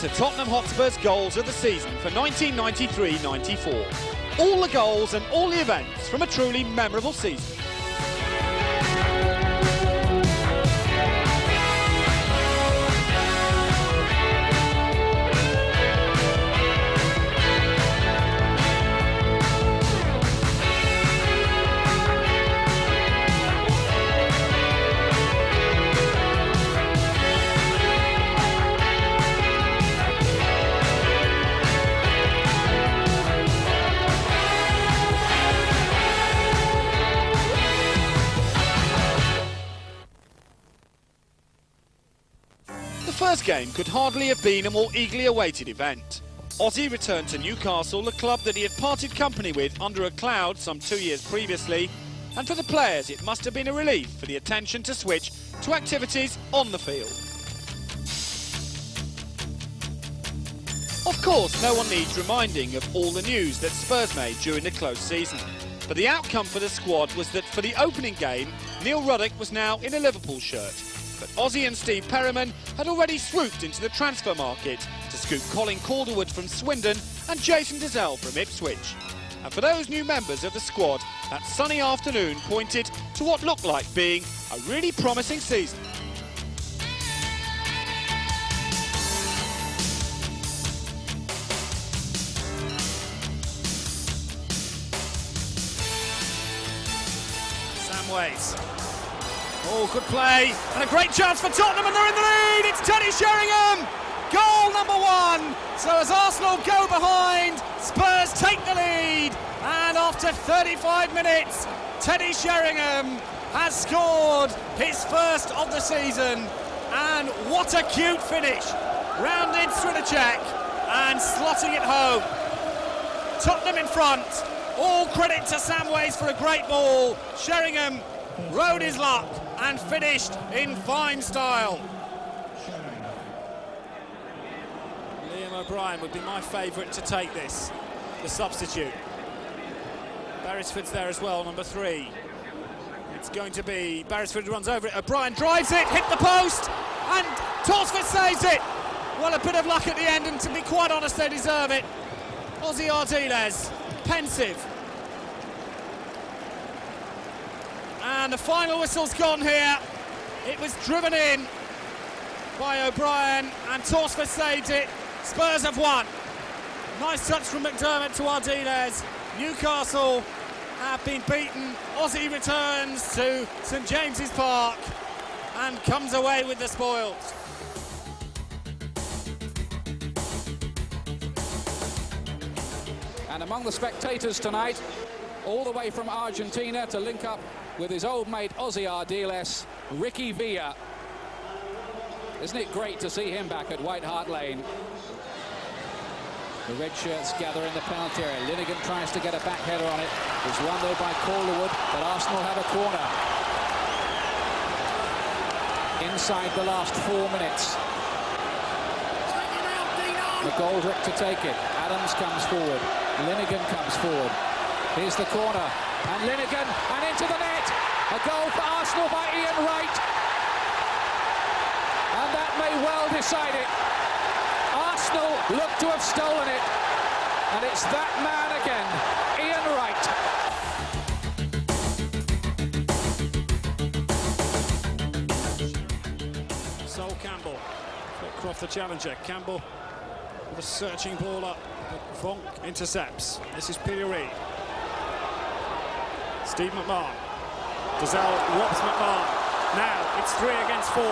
to Tottenham Hotspur's goals of the season for 1993-94. All the goals and all the events from a truly memorable season. The first game could hardly have been a more eagerly awaited event. Ozzy returned to Newcastle, the club that he had parted company with under a cloud some 2 years previously, and for the players it must have been a relief for the attention to switch to activities on the field. Of course, no one needs reminding of all the news that Spurs made during the close season, but the outcome for the squad was that for the opening game, Neil Ruddock was now in a Liverpool shirt. But Ozzy and Steve Perryman had already swooped into the transfer market to scoop Colin Calderwood from Swindon and Jason Dozzell from Ipswich. And for those new members of the squad, that sunny afternoon pointed to what looked like being a really promising season. Samways. Oh, good play, and a great chance for Tottenham, and they're in the lead! It's Teddy Sheringham! Goal number one! So as Arsenal go behind, Spurs take the lead, and after 35 minutes, Teddy Sheringham has scored his first of the season, and what a cute finish! Rounded Ruddock and slotting it home. Tottenham in front, all credit to Samways for a great ball. Sheringham rode his luck and finished in fine style. Liam O'Brien would be my favourite to take this, the substitute. Beresford's there as well, number 3. It's going to be, Beresford runs over it, O'Brien drives it, hit the post, and Torsford saves it. Well, a bit of luck at the end, and to be quite honest, they deserve it. Ozzy Ardiles, pensive. And the final whistle's gone here. It was driven in by O'Brien, and Torsford saved it. Spurs have won. Nice touch from McDermott to Ardiles. Newcastle have been beaten. Ozzy returns to St James's Park and comes away with the spoils. And among the spectators tonight, all the way from Argentina to link up with his old mate Ozzy Ardiles, Ricky Villa. Isn't it great to see him back at White Hart Lane? The red shirts gather in the penalty area. Linegan tries to get a back header on it. It's won though by Calderwood, but Arsenal have a corner. Inside the last 4 minutes. McGoldrick to take it. Adams comes forward. Linegan comes forward. Here's the corner, and Linegan, and into the net. A goal for Arsenal by Ian Wright. And that may well decide it. Arsenal look to have stolen it. And it's that man again, Ian Wright. Sol Campbell, quick off the challenger. Campbell with a searching ball up, but Vonk intercepts. This is Durie. Steve McMahon. Dozzell robs McMahon. Now it's 3 against 4.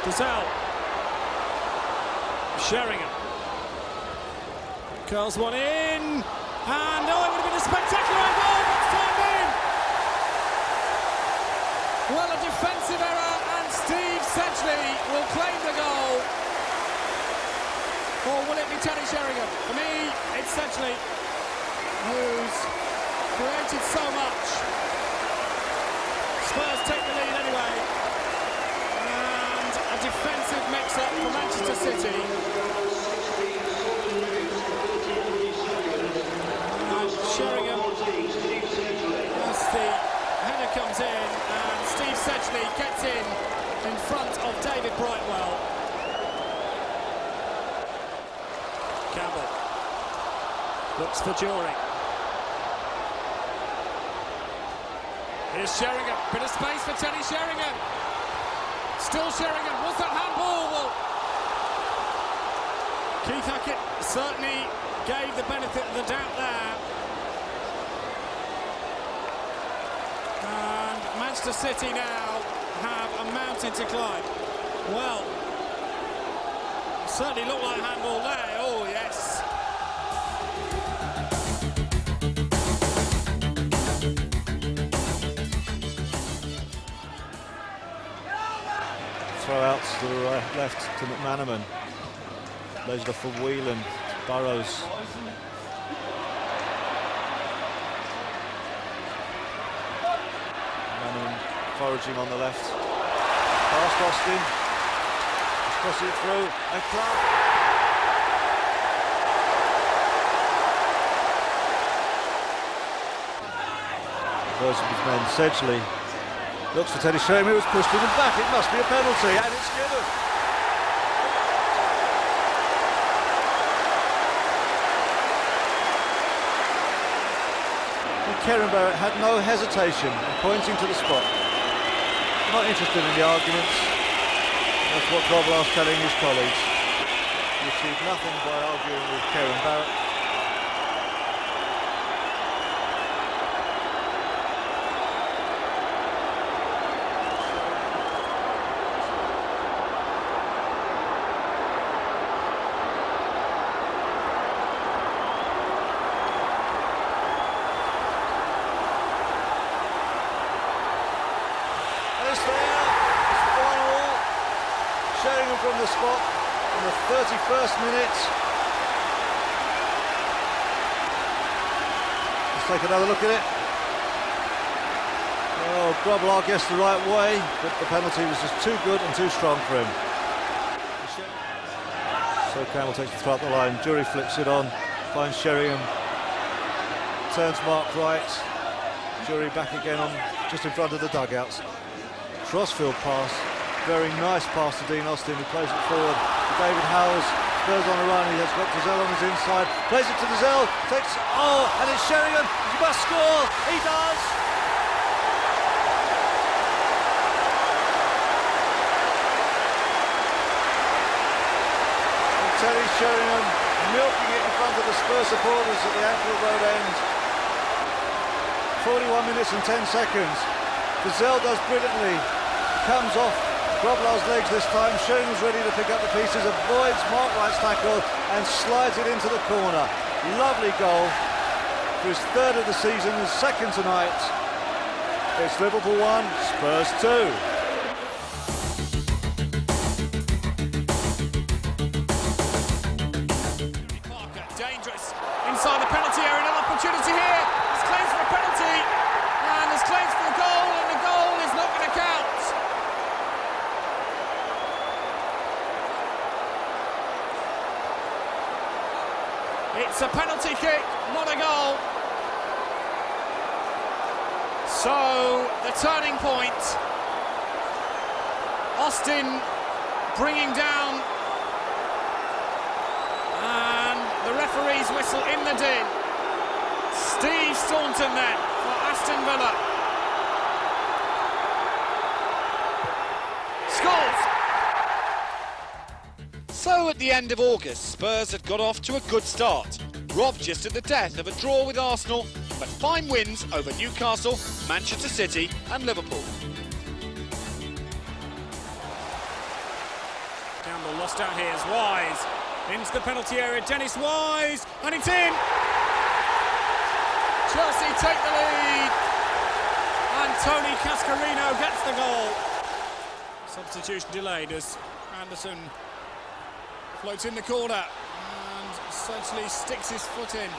Dozzell. Sheringham. Curls one in. And no, it would have been a spectacular goal, but it's turned in. Well, a defensive error, and Steve Sedgley will claim the goal. Or will it be Teddy Sheringham? For me, it's Sedgley, who's created so much. Spurs take the lead anyway, and a defensive mix-up for Manchester City. And Sheringham, as the header comes in, and Steve Sedgley gets in front of David Brightwell. Campbell looks for Durie. Here's Sheringham, bit of space for Teddy Sheringham. Still Sheringham, was that handball? Well, Keith Hackett certainly gave the benefit of the doubt there. And Manchester City now have a mountain to climb. Well, certainly looked like handball there. Oh, yes. Throwouts to the right, left to McManaman. Leisler for Whelan. Burrows. McManaman foraging on the left. Past Austin. He's crossing it through. And Clark. Version of his men. Sedgley looks for Teddy Sheringham. It was pushed in the back. It must be a penalty, and it's given. Kieran Barrett had no hesitation in pointing to the spot. Not interested in the arguments. That's what Dozzell's telling his colleagues. He achieved nothing by arguing with Kieran Barrett. It's there, it's 1-1. Sheringham from the spot in the 31st minute. Let's take another look at it. Oh, Dozzell guessed the right way, but the penalty was just too good and too strong for him. So Campbell takes the throw up the line. Durie flicks it on, finds Sheringham, turns mark right. Durie back again on just in front of the dugouts. Crossfield pass, very nice pass to Dean Austin, who plays it forward to David Howes. Spurs on a run, he has got Dozzell on his inside, plays it to Dozzell, takes, oh, and it's Sheringham, he must score, he does! And Teddy Sheringham milking it in front of the Spurs supporters at the Anfield Road end. 41 minutes and 10 seconds. Dozzell does brilliantly, comes off Dozzell's legs this time. Sheringham's ready to pick up the pieces, avoids Mark Wright's tackle and slides it into the corner. Lovely goal for his third of the season, his second tonight. It's Liverpool 1, Spurs 2. Parker, dangerous inside the penalty area, an opportunity here. There's claims for a penalty, and there's claims for the goal, and the goal is not going to count. It's a penalty kick, not a goal. So, the turning point. Austin bringing down, and the referee's whistle in the din. Steve Staunton then for Aston Villa. Scores! So at the end of August, Spurs had got off to a good start, robbed just at the death of a draw with Arsenal, but fine wins over Newcastle, Manchester City and Liverpool. Campbell lost out here as Wise into the penalty area. Dennis Wise, and it's in. Chelsea take the lead, and Tony Cascarino gets the goal. Substitution delayed as Anderton floats in the corner and essentially sticks his foot in.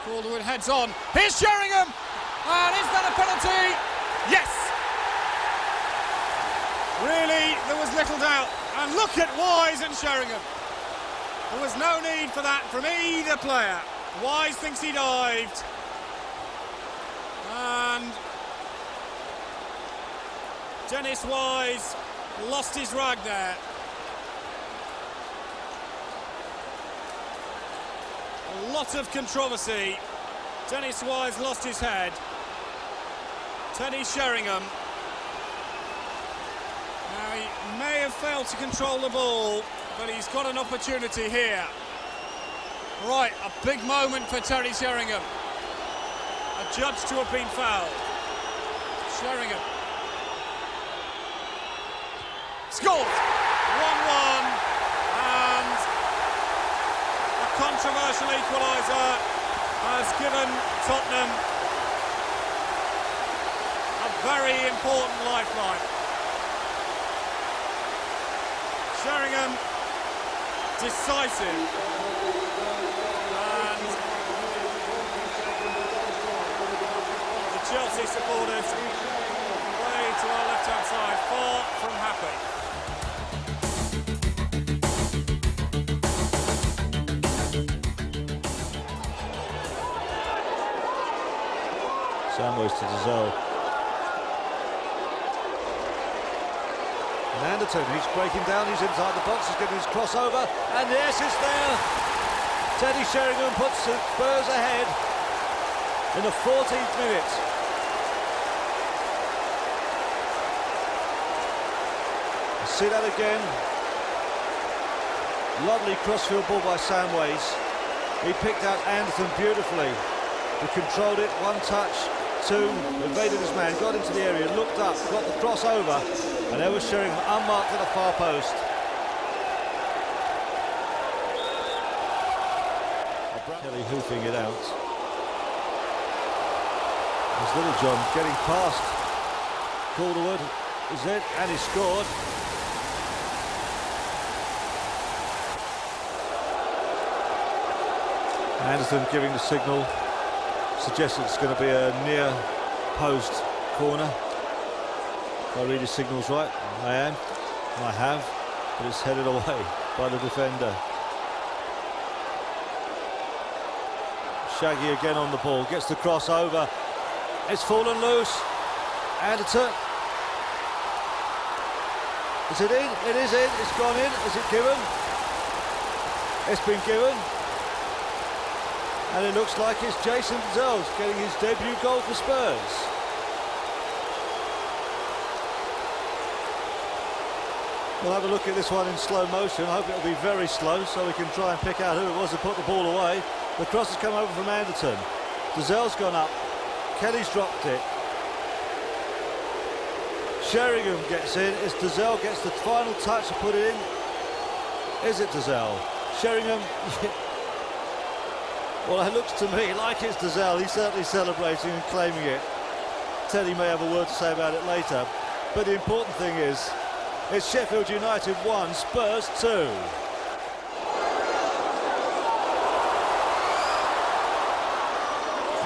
Calderwood heads on. Here's Sheringham, and is that a penalty? Yes. Really, there was little doubt. And look at Wise and Sheringham. There was no need for that from either player. Wise thinks he dived. And Dennis Wise lost his rag there. A lot of controversy. Dennis Wise lost his head. Teddy Sheringham. Now, he may have failed to control the ball, but he's got an opportunity here. Right, a big moment for Teddy Sheringham. Adjudged to have been fouled. Sheringham. Scored! 1-1. And a controversial equaliser has given Tottenham a very important lifeline. Sheringham, decisive. And the Chelsea supporters way to our left-hand side, far from happy. Samways to Dozzell. And Anderton, he's breaking down, he's inside the box, he's getting his crossover, and yes, it's there! Teddy Sheringham puts Spurs ahead in the 14th minute. See that again. Lovely crossfield ball by Samways. He picked out Anderton beautifully. He controlled it, one touch, two, evaded his man, got into the area, looked up, got the crossover, and there was Sheringham unmarked at the far post. Kelly hoofing it out. There's Little John getting past Calderwood, is it? And he scored. Anderton giving the signal, suggests it's going to be a near post corner. If I read his signals right, I am, and I have, but it's headed away by the defender. Shaggy again on the ball, gets the cross over. It's fallen loose. Anderton. Is it in? It is in. It's gone in. Is it given? It's been given. And it looks like it's Jason Dozzell getting his debut goal for Spurs. We'll have a look at this one in slow motion. I hope it'll be very slow so we can try and pick out who it was that put the ball away. The cross has come over from Anderton. Dozzell's gone up. Kelly's dropped it. Sheringham gets in. It's Dozzell gets the final touch to put it in. Is it Dozzell? Sheringham. Well, it looks to me like it's Dozzell. He's certainly celebrating and claiming it. Teddy may have a word to say about it later. But the important thing is, it's Sheffield United 1, Spurs 2.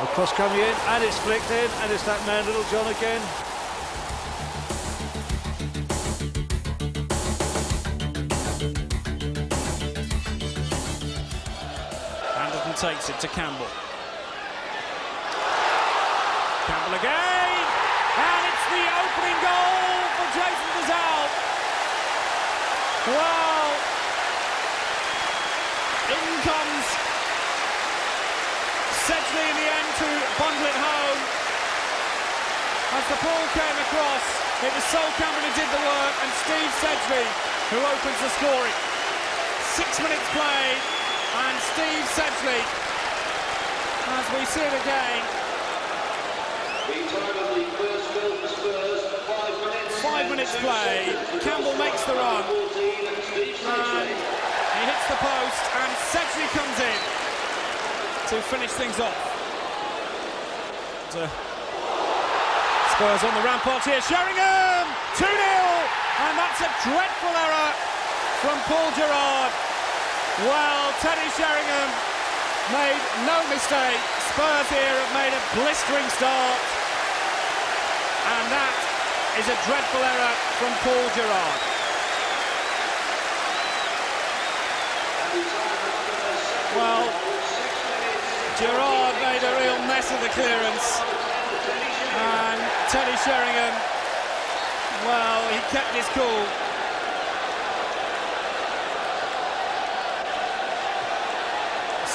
The cross coming in, and it's flicked in, and it's that man, Little John, again. Takes it to Campbell. Campbell again, and it's the opening goal for Jason Dozzell. Wow! In comes Sedgley in the end to bundle it home. As the ball came across, it was Sol Campbell who did the work, and Steve Sedgley who opens the scoring. 6 minutes played. And Steve Sedgley, as we see it again. 5 minutes play. Campbell makes the run. And he hits the post, and Sedgley comes in to finish things off. Spurs on the rampart here. Sheringham! 2-0! And that's a dreadful error from Paul Gerrard. Well, Teddy Sheringham made no mistake. Spurs here have made a blistering start. And that is a dreadful error from Paul Gerrard. Well, Gerrard made a real mess of the clearance. And Teddy Sheringham, well, he kept his cool.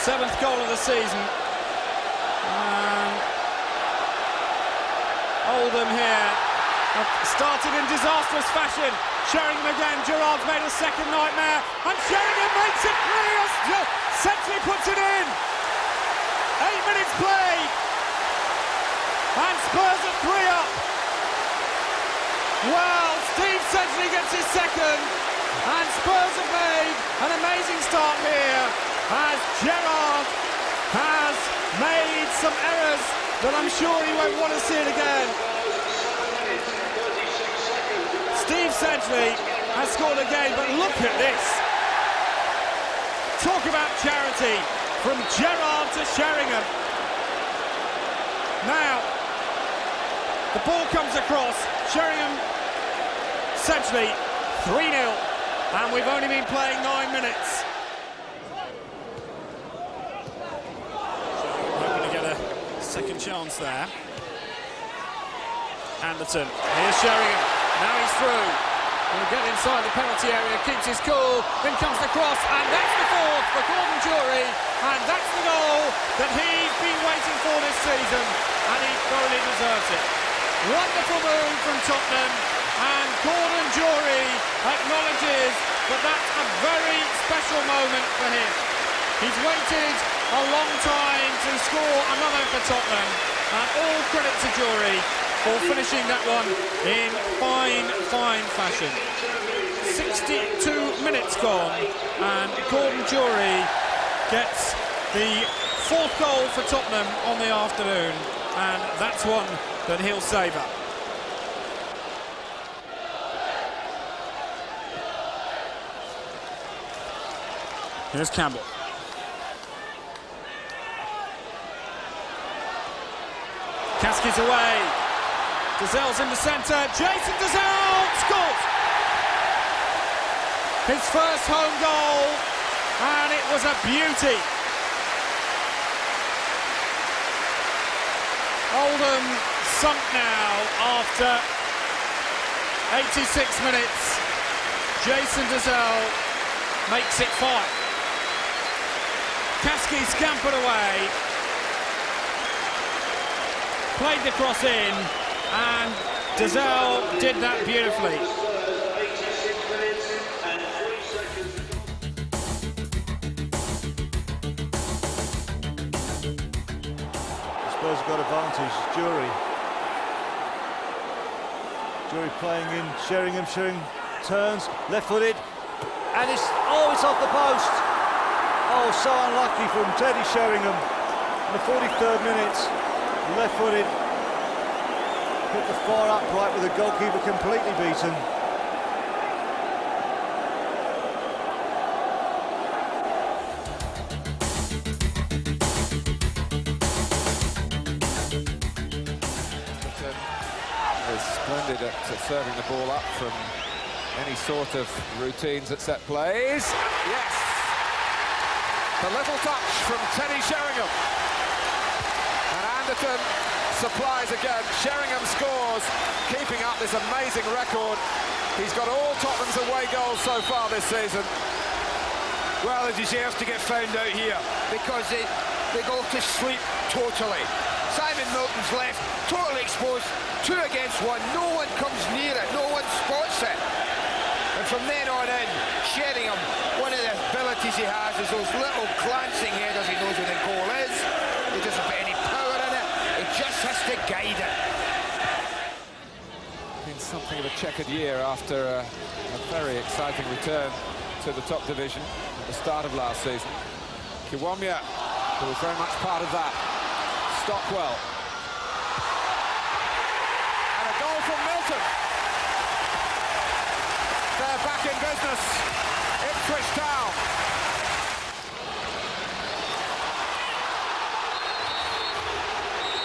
7th goal of the season. Oldham here have started in disastrous fashion. Sheringham again, Gerrard's made a second nightmare, and Sheringham makes it 3. Sedgley puts it in. 8 minutes played, and Spurs are 3 up. Well, Steve Sedgley gets his second, and Spurs have made an amazing start here as Gerrard has made some errors that I'm sure he won't want to see it again. Steve Sedgley has scored again, but look at this. Talk about charity from Gerrard to Sheringham. Now, the ball comes across, Sheringham, Sedgley, 3-0, and we've only been playing 9 minutes. Hoping to get a second chance there. Anderton, here's Sheringham, now he's through. He'll get inside the penalty area, keeps his cool, then comes the cross, and that's the 4th for Gordon Durie, and that's the goal that he's been waiting for this season, and he thoroughly deserves it. Wonderful move from Tottenham, and Gordon Durie acknowledges that that's a very special moment for him. He's waited a long time to score another for Tottenham, and all credit to Durie for finishing that one in fine fashion. 62 minutes gone, and Gordon Durie gets the 4th goal for Tottenham on the afternoon, and that's one that he'll savour. Here's Campbell. Kaski's away. Dozzell's in the centre. Jason Dozzell scores! His first home goal, and it was a beauty. Oldham sunk now after 86 minutes. Jason Dozzell makes it 5. Kaski scampered away, played the cross in, and Dozzell did that beautifully. Spurs have got advantage. Durie playing in Sheringham. Sheringham turns, left-footed, and it's off the post. Oh, so unlucky from Teddy Sheringham in the 43rd minute. Left-footed, hit the far upright with the goalkeeper completely beaten. Is splendid at serving the ball up from any sort of routines at set plays. Yes! The little touch from Teddy Sheringham. And Anderton supplies again. Sheringham scores, keeping up this amazing record. He's got all Tottenham's away goals so far this season. Well, he deserves to get found out here because they go to sleep totally. Simon Milton's left, totally exposed, 2 against 1. No one comes near it, no one spots it. And from then on in, Sheringham, one of the abilities he has is those little glancing headers. He knows where the goal is. He doesn't put any power in it. He just has to guide it. Been something of a checkered year after a very exciting return to the top division at the start of last season. Kiwomya, who was very much part of that. Stockwell. And a goal from Milton. They're back in business. Ipswich Town.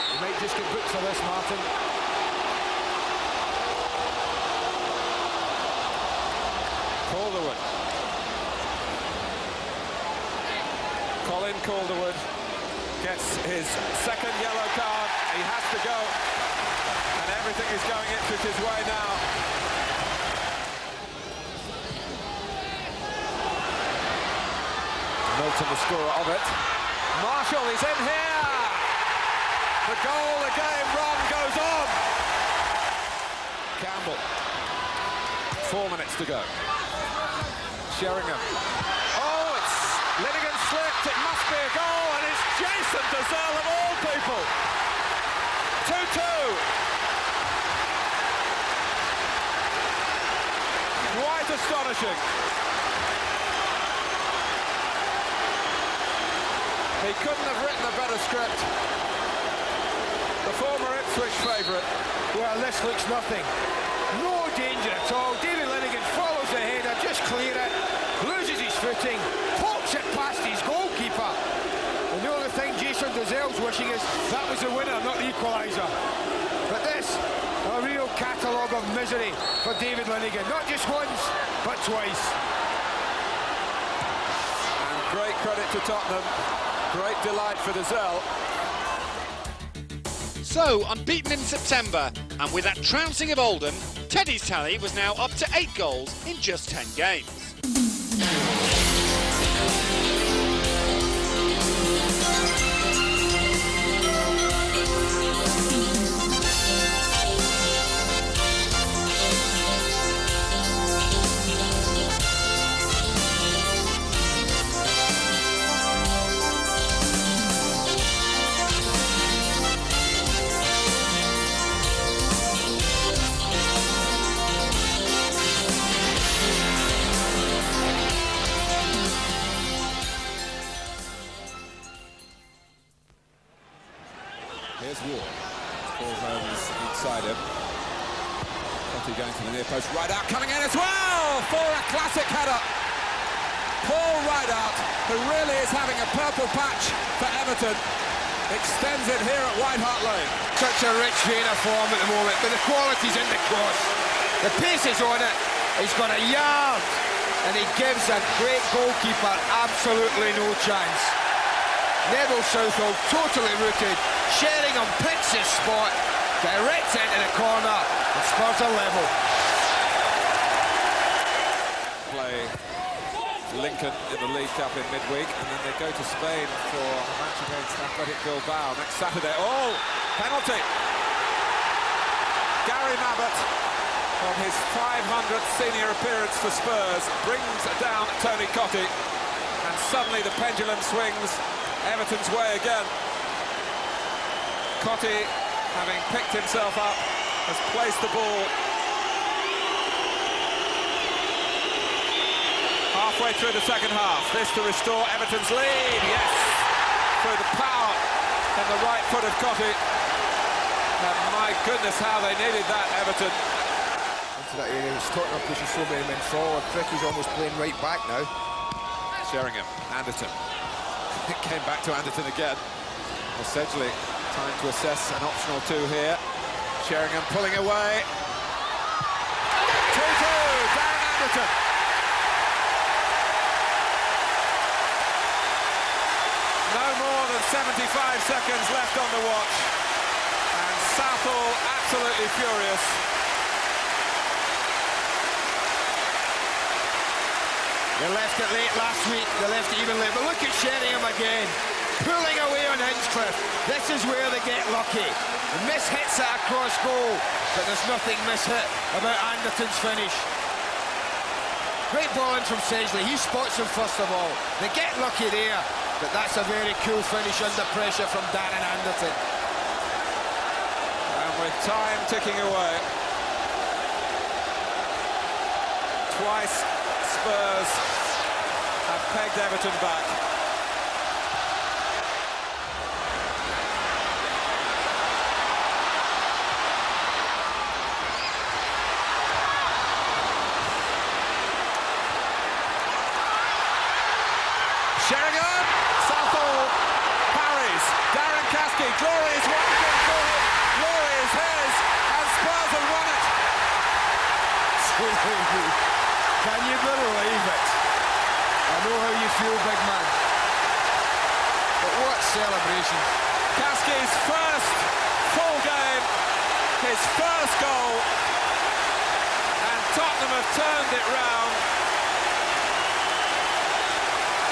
You might just get booked for this, Martin. Calderwood. Colin Calderwood gets his second yellow card. He has to go. And everything is going Ipswich's way now. Milton, the scorer of it. Marshall is in here. The goal, the game run goes on. Campbell. 4 minutes to go. Sheringham. Oh, it's Linnigan slipped. It must be a goal, and it's Jason Dozzell of all people. 2-2. Quite astonishing. He couldn't have written a better script. The former Ipswich favourite. Well, this looks nothing. No danger at all. David Linnigan follows the header, just clear it, loses his footing, pops it past his goalkeeper. And the only thing Jason Dozzell's wishing is that was the winner, not the equaliser. But this, a real catalogue of misery for David Linnigan. Not just once, but twice. And great credit to Tottenham. Great delight for Dozzell. So, unbeaten in September, and with that trouncing of Oldham, Teddy's tally was now up to 8 goals in just 10 games. Here's Ward. Paul Holmes inside him. Conte going to the near post. Ruddock coming in as well for a classic header. Paul Ruddock, who really is having a purple patch for Everton, extends it here at White Hart Lane. Such a rich vein of form at the moment, but the quality's in the cross. The pace is on it. He's got a yard, and he gives a great goalkeeper absolutely no chance. Neville Southall totally rooted. Sheringham picks his spot, directs into the corner, and Spurs are level. Play Lincoln in the League Cup in midweek, and then they go to Spain for a match against Athletic Bilbao next Saturday. Oh, penalty! Gary Mabbott, on his 500th senior appearance for Spurs, brings down Tony Cottee, and suddenly the pendulum swings Everton's way again. Cottee, having picked himself up, has placed the ball halfway through the second half. This to restore Everton's lead. Yes, through the power and the right foot of Cottee. And my goodness, how they needed that, Everton. Into that area, it's Tottenham pushing so many men forward. Fricky's almost playing right back now. Sheringham, Anderton. It came back to Anderton again. Essentially, time to assess an option or two here. Sheringham pulling away. 2-2, Darren Anderton. No more than 75 seconds left on the watch. And Southall absolutely furious. They left it late last week, they left it even late. But look at Sheringham again, pulling away on Hinchcliffe. This is where they get lucky. The miss hits it across goal, but there's nothing miss-hit about Anderton's finish. Great ball in from Sedgley, he spots him first of all. They get lucky there, but that's a very cool finish under pressure from Darren Anderton. And with time ticking away, twice Spurs have pegged Everton back. Sheringham, Southall parries, Darren Caskey, Glory is one good for him, Glory is his, and Spurs have won it. Can you believe it? I know how you feel, big man. But what celebration. Caskey's first full game, his first goal, and Tottenham have turned it round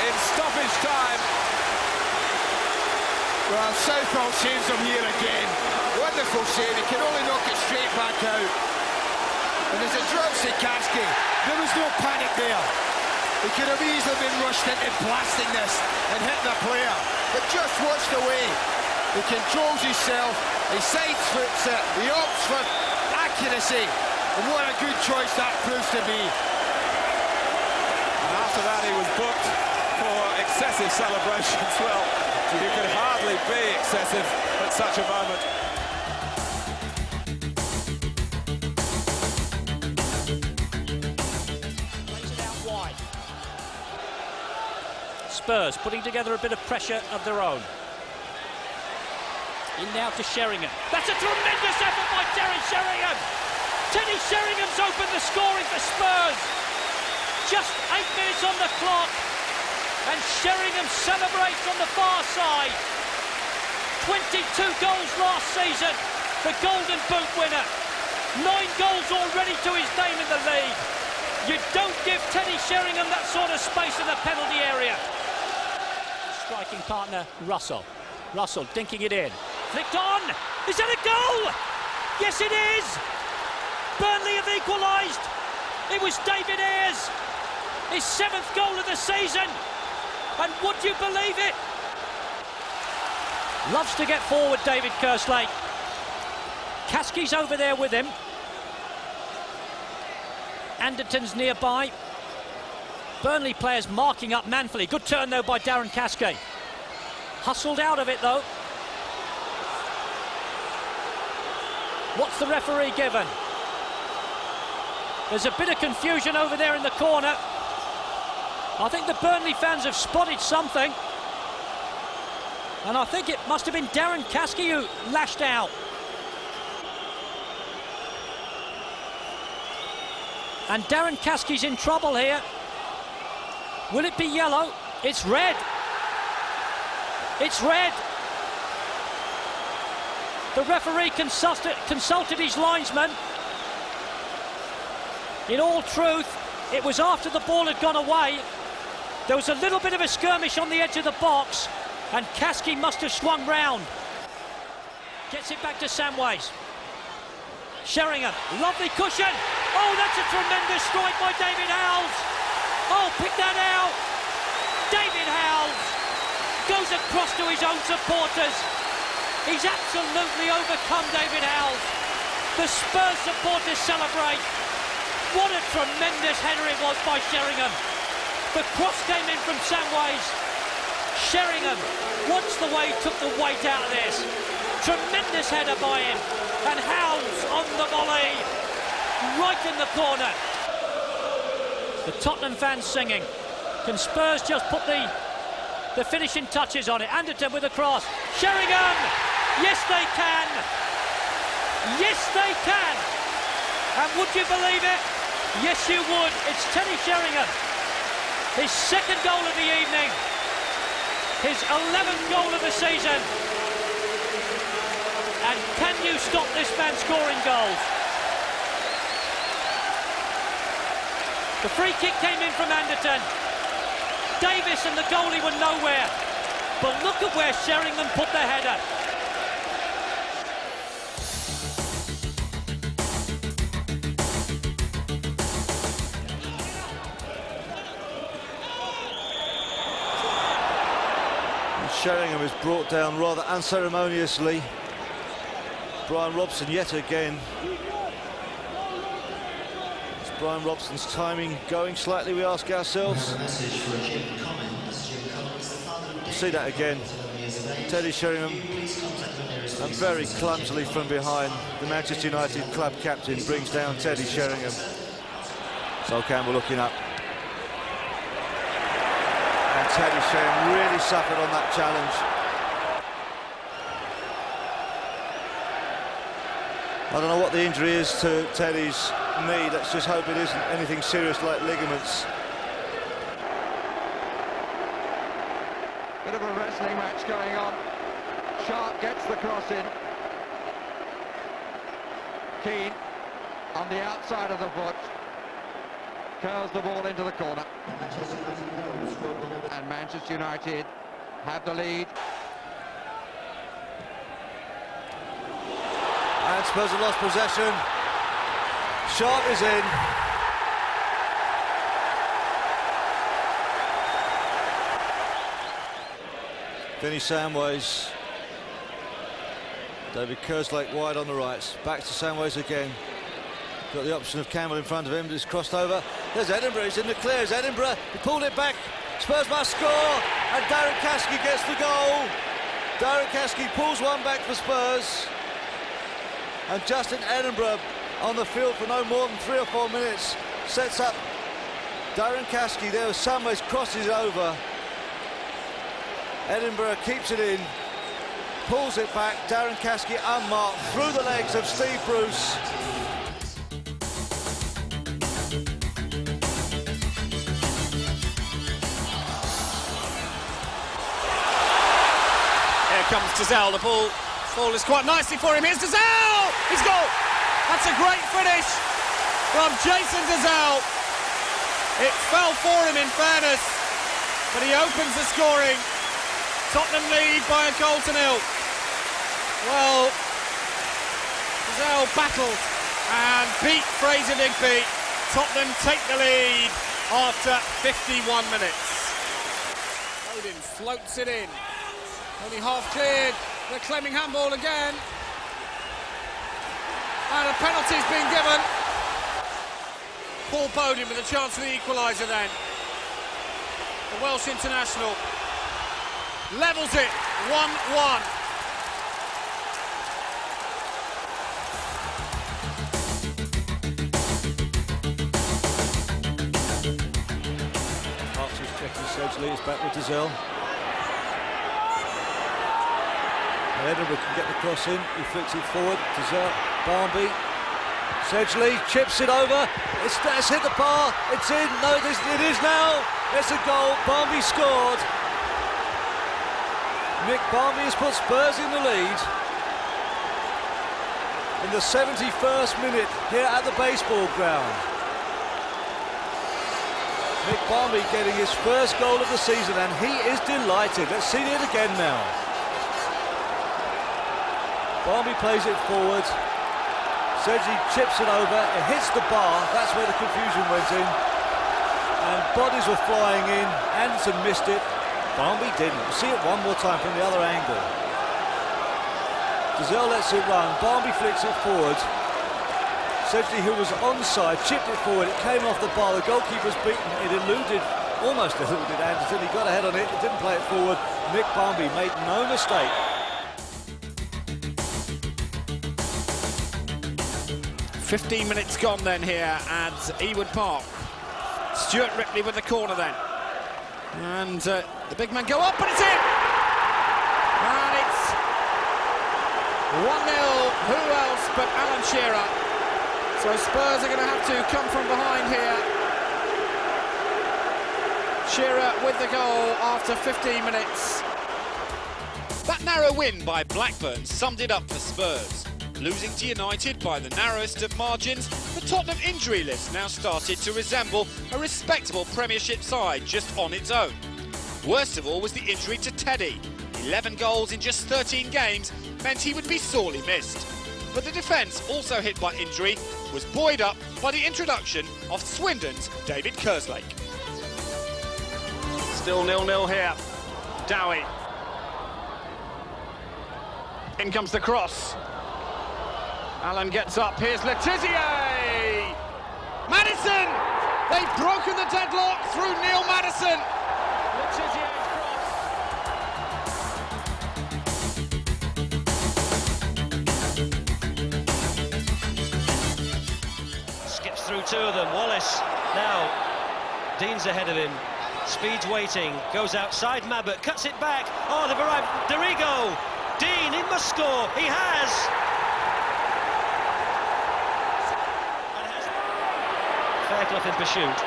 in stoppage time. Well, Southall saves him here again. Wonderful save, he can only knock it straight back out. And as it drops to Kasky, there was no panic there. He could have easily been rushed into blasting this and hitting the player, but just watch the way he controls himself, he sidefoots it, he opts for accuracy, and what a good choice that proves to be. And after that he was booked for excessive celebrations. Well, you could hardly be excessive at such a moment. Spurs putting together a bit of pressure of their own. In now to Sheringham. That's a tremendous effort by Darren Sheringham. Teddy Sheringham's opened the scoring for Spurs. Just 8 minutes on the clock. And Sheringham celebrates on the far side. 22 goals last season. The Golden Boot winner. 9 goals already to his name in the league. You don't give Teddy Sheringham that sort of space in the penalty area. Striking partner, Russell. Russell dinking it in. Flicked on. Is that a goal? Yes, it is. Burnley have equalised. It was David Ayres. His 7th goal of the season. And would you believe it? Loves to get forward, David Kerslake. Kasky's over there with him. Anderton's nearby. Burnley players marking up manfully. Good turn though by Darren Kasky. Hustled out of it though. What's the referee given? There's a bit of confusion over there in the corner. I think the Burnley fans have spotted something. And I think it must have been Darren Kasky who lashed out. And Darren Kasky's in trouble here. Will it be yellow? It's red. It's red. The referee consulted his linesman. In all truth, it was after the ball had gone away. There was a little bit of a skirmish on the edge of the box, and Kasky must have swung round. Gets it back to Samways. Sheringham, lovely cushion. Oh, that's a tremendous strike by David Howells. Oh, pick that out. David Howells goes across to his own supporters. He's absolutely overcome David Howells. The Spurs supporters celebrate. What a tremendous header it was by Sheringham. The cross came in from Samways. Sheringham, once the way, took the weight out of this. Tremendous header by him. And Howells on the volley. Right in the corner. The Tottenham fans singing. Can Spurs just put the finishing touches on it? Anderton with a cross. Sheringham! Yes, they can! Yes, they can! And would you believe it? Yes, you would. It's Teddy Sheringham. His 2nd goal of the evening. His 11th goal of the season. And can you stop this man scoring goals? The free kick came in from Anderton. Davis and the goalie were nowhere. But look at where Sheringham put the header. Sheringham is brought down rather unceremoniously. Brian Robson yet again. Is Brian Robson's timing going slightly, we ask ourselves? See that again. Teddy Sheringham, and very clumsily from behind, the Manchester United club captain brings down Teddy Sheringham. Sol Campbell looking up. And Teddy Sheringham really suffered on that challenge. I don't know what the injury is to Teddy's knee. Let's just hope it isn't anything serious like ligaments. Bit of a wrestling match going on. Sharp gets the cross in. Keane on the outside of the foot. Curls the ball into the corner. And Manchester United have the lead. And Spurs have lost possession. Sharp is in. Vinny Samways. David Kerslake wide on the right. Back to Samways again. Got the option of Campbell in front of him. Just crossed over. There's Edinburgh. He's in the clear. It's Edinburgh. He pulled it back. Spurs must score. And Darren Caskey gets the goal. Darren Caskey pulls one back for Spurs. And Justin Edinburgh on the field for no more than 3 or 4 minutes. Sets up Darren Caskey. There, Samways crosses over. Edinburgh keeps it in. Pulls it back. Darren Caskey unmarked through the legs of Steve Bruce. Comes Dozzell, the ball falls quite nicely for him. Here's Dozzell! He's got. That's a great finish from Jason Dozzell. It fell for him in fairness, but he opens the scoring. Tottenham lead by a goal to nil. Well, Dozzell battled and beat Fraser Digby. Tottenham take the lead after 51 minutes. Odin floats it in. Only half cleared, the Clemming handball again. And a penalty's been given. Paul Bowden with a chance for the equaliser then. The Welsh international levels it 1-1. Parks is checking Sedgley, it's back with Dozzell. Edinburgh can get the cross in, he flicks it forward, Dozzell, Barnby, Sedgley chips it over, it's hit the bar, it's in, no, it is now, it's a goal, Barnby scored. Nick Barnby has put Spurs in the lead. In the 71st minute here at the baseball ground. Nick Barnby getting his first goal of the season and he is delighted. Let's see it again now. Barnby plays it forward. Sedgley chips it over. It hits the bar. That's where the confusion went in. And bodies were flying in. Anderton missed it. Barnby didn't. We'll see it one more time from the other angle. Dozzell lets it run. Barnby flicks it forward. Sedgley, who was onside, chipped it forward. It came off the bar. The goalkeeper's beaten. It almost eluded Anderton. He got ahead on it. He didn't play it forward. Nick Barnby made no mistake. 15 minutes gone then here at Ewood Park. Stuart Ripley with the corner then. And the big man go up, but it's in! And it's 1-0. Who else but Alan Shearer? So Spurs are going to have to come from behind here. Shearer with the goal after 15 minutes. That narrow win by Blackburn summed it up for Spurs. Losing to United by the narrowest of margins, the Tottenham injury list now started to resemble a respectable Premiership side just on its own. Worst of all was the injury to Teddy. 11 goals in just 13 games meant he would be sorely missed. But the defence, also hit by injury, was buoyed up by the introduction of Swindon's David Kerslake. Still 0-0 here. Dowie. In comes the cross. Alan gets up, here's Letizia! Madison! They've broken the deadlock through Neil Madison! Letizia cross. Skips through two of them. Wallace now. Dean's ahead of him. Speed's waiting. Goes outside Mabbott. Cuts it back. Oh, they've arrived. Dorigo! Dean, he must score. He has! Fairclough in pursuit.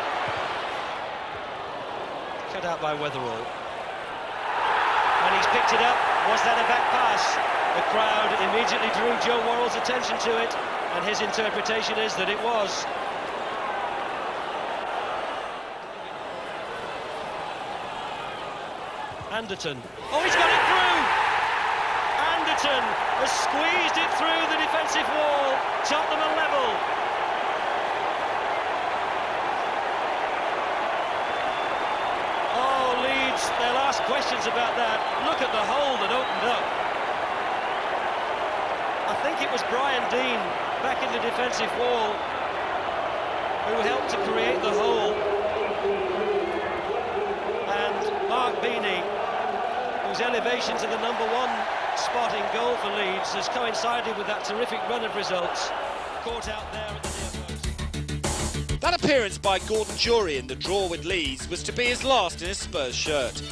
Cut out by Weatherall. And he's picked it up. Was that a back pass? The crowd immediately drew Joe Worrell's attention to it, and his interpretation is that it was. Anderton. Oh, he's got it through! Anderton has squeezed it through the defensive wall. Tottenham are level. Oh, Leeds, they'll ask questions about that. Look at the hole that opened up. I think it was Brian Dean back in the defensive wall who helped to create the hole. And Mark Beanie, whose elevation to the #1 spot in goal for Leeds has coincided with that terrific run of results, caught out there at the near post. That appearance by Gordon Durie in the draw with Leeds was to be his last in a Spurs shirt.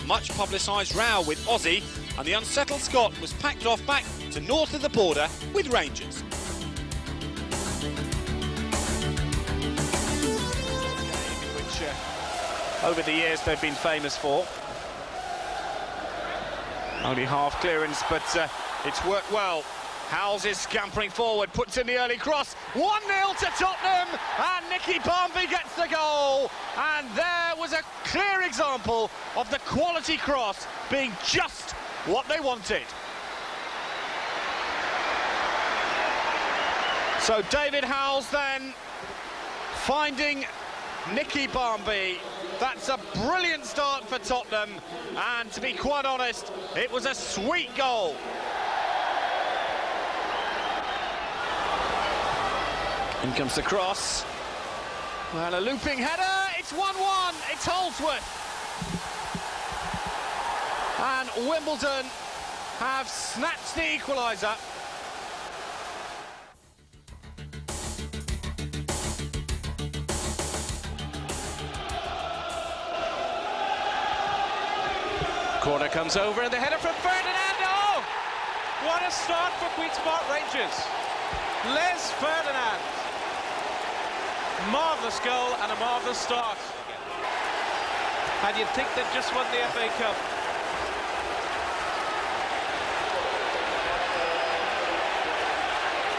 Much publicised row with Ozzy, and the unsettled Scot was packed off back to north of the border with Rangers. Which over the years they've been famous for. Only half clearance, but it's worked well. Howes is scampering forward, puts in the early cross. 1-0 to Tottenham, and Nicky Barmby gets the goal. And there was a clear example of the quality cross being just what they wanted. So David Howes then finding Nicky Barmby. That's a brilliant start for Tottenham, and to be quite honest, it was a sweet goal. In comes the cross, and a looping header. It's 1-1, it's Holdsworth. And Wimbledon have snatched the equaliser. Corner comes over, and the header from Ferdinand. Oh, what a start for Queen's Park Rangers. Les Ferdinand. Marvellous goal and a marvellous start. And you'd think they'd just won the FA Cup.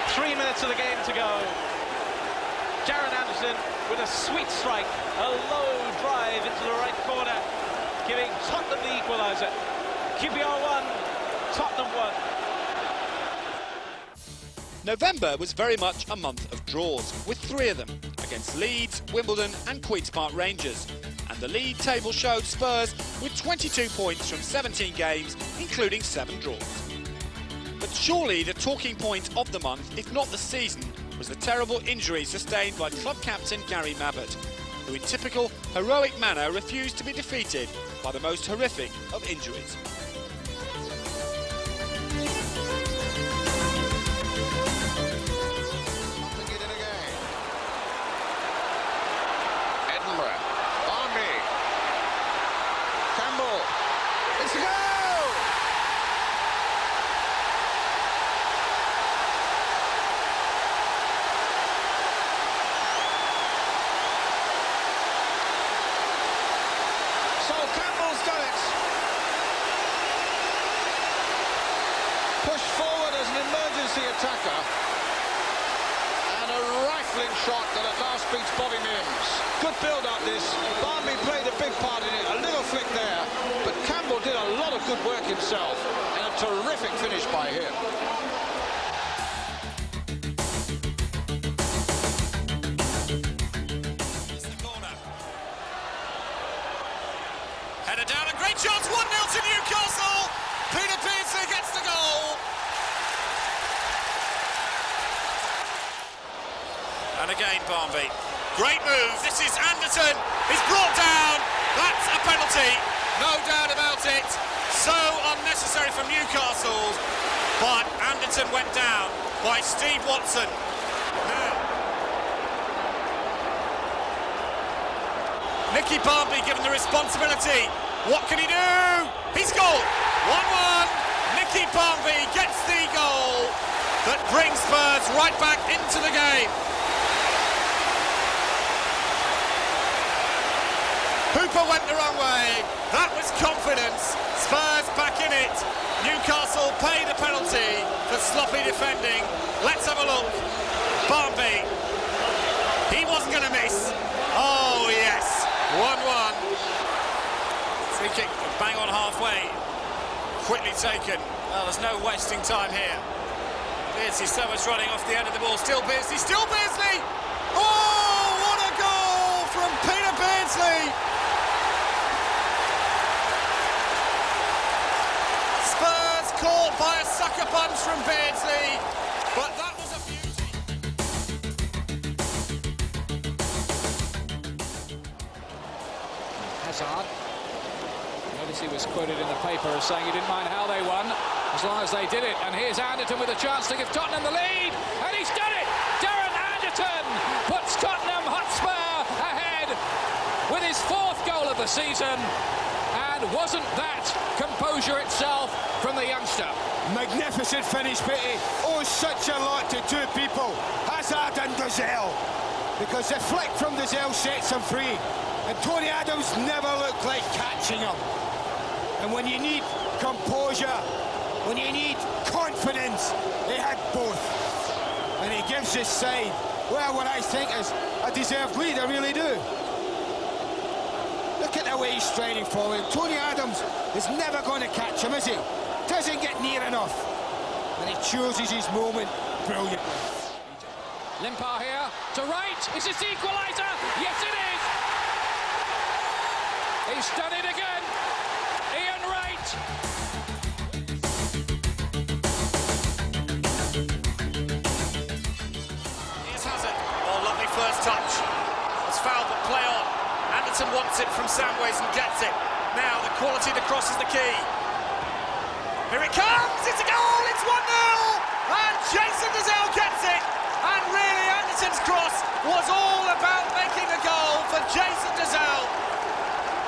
Three minutes of the game to go. Darren Anderton with a sweet strike, a low drive into the right corner, giving Tottenham the equaliser. QPR 1, Tottenham 1. November was very much a month of draws, with 3 of them, against Leeds, Wimbledon and Queen's Park Rangers. And the league table showed Spurs with 22 points from 17 games, including 7 draws. But surely the talking point of the month, if not the season, was the terrible injury sustained by club captain Gary Mabbott, who in typical heroic manner refused to be defeated by the most horrific of injuries. Attacker, and a rifling shot that at last beats Bobby Mims. Good build-up this. Barmby played a big part in it, a little flick there, but Campbell did a lot of good work himself, and a terrific finish by him. It's the corner. Header down, a great chance, 1-0 to Newcastle. Peter Beardsley gets the goal. And again, Barmby. Great move. This is Anderton. He's brought down. That's a penalty. No doubt about it. So unnecessary from Newcastle. But Anderton went down by Steve Watson. Now, Nicky Barmby given the responsibility. What can he do? He scored. 1-1. Nicky Barmby gets the goal that brings Spurs right back into the game. Hooper went the wrong way. That was confidence. Spurs back in it. Newcastle paid a penalty for sloppy defending. Let's have a look. Barmby. He wasn't going to miss. Oh, yes. 1-1. Free kick bang on halfway. quickly taken. Well, there's no wasting time here. Beardsley, so much running off the end of the ball. Still Beardsley, still Beardsley! Oh, what a goal from Peter Beardsley! Spurs caught by a sucker punch from Beardsley, but that was a beauty. Hazard. Notice he was quoted in the paper as saying he didn't mind how they won, as long as they did it. And here's Anderton with a chance to give Tottenham the lead, and he's done it! Darren Anderton puts Tottenham Hotspur ahead with his 4th goal of the season. And wasn't that composure itself from the youngster? Magnificent finish, Petey. Oh, such a lot to 2 people, Hazard and Dozzell. Because the flick from Dozzell sets him free. And Tony Adams never looked like catching him. And when you need composure, when you need confidence, he had both. And he gives his side, well, what I think is a deserved lead, I really do. Look at the way he's striding forward. Tony Adams is never going to catch him, is he? Doesn't get near enough. And he chooses his moment brilliantly. Limpar here to right. Is this the equaliser? Yes, it is. He's done it again. Ian Wright. Here's Hazard. Oh, lovely first touch. It's fouled, but play on. Anderton wants it from Samways and gets it. Now the quality of the cross is the key. Here it comes. It's a goal. It's 1-0. And Jason Dozzell gets it. And really, Anderton's cross was all about making the goal for Jason Dozzell.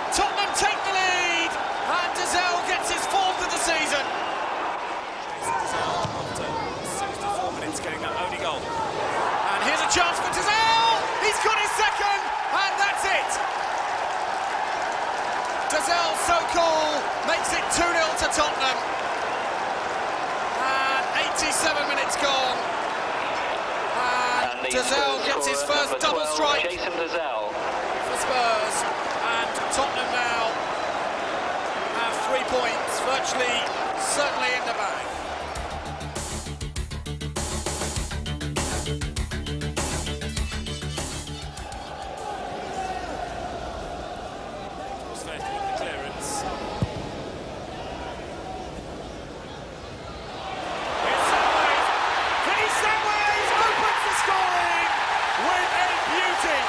Tottenham take the lead, and Dozzell gets his 4th of the season. Jason Dozzell, after 64 minutes, getting that only goal. And here's a chance for Dozzell. He's got his 2nd, and that's it. Dozzell, so cool, makes it 2-0 to Tottenham. And 87 minutes gone. And Dozzell gets his first double strike Jason Dozzell for Spurs. And Tottenham now have 3 points, virtually certainly in the bag. Smith with the clearance. Here's Samways. Vinny Samways opens the scoring with a beauty.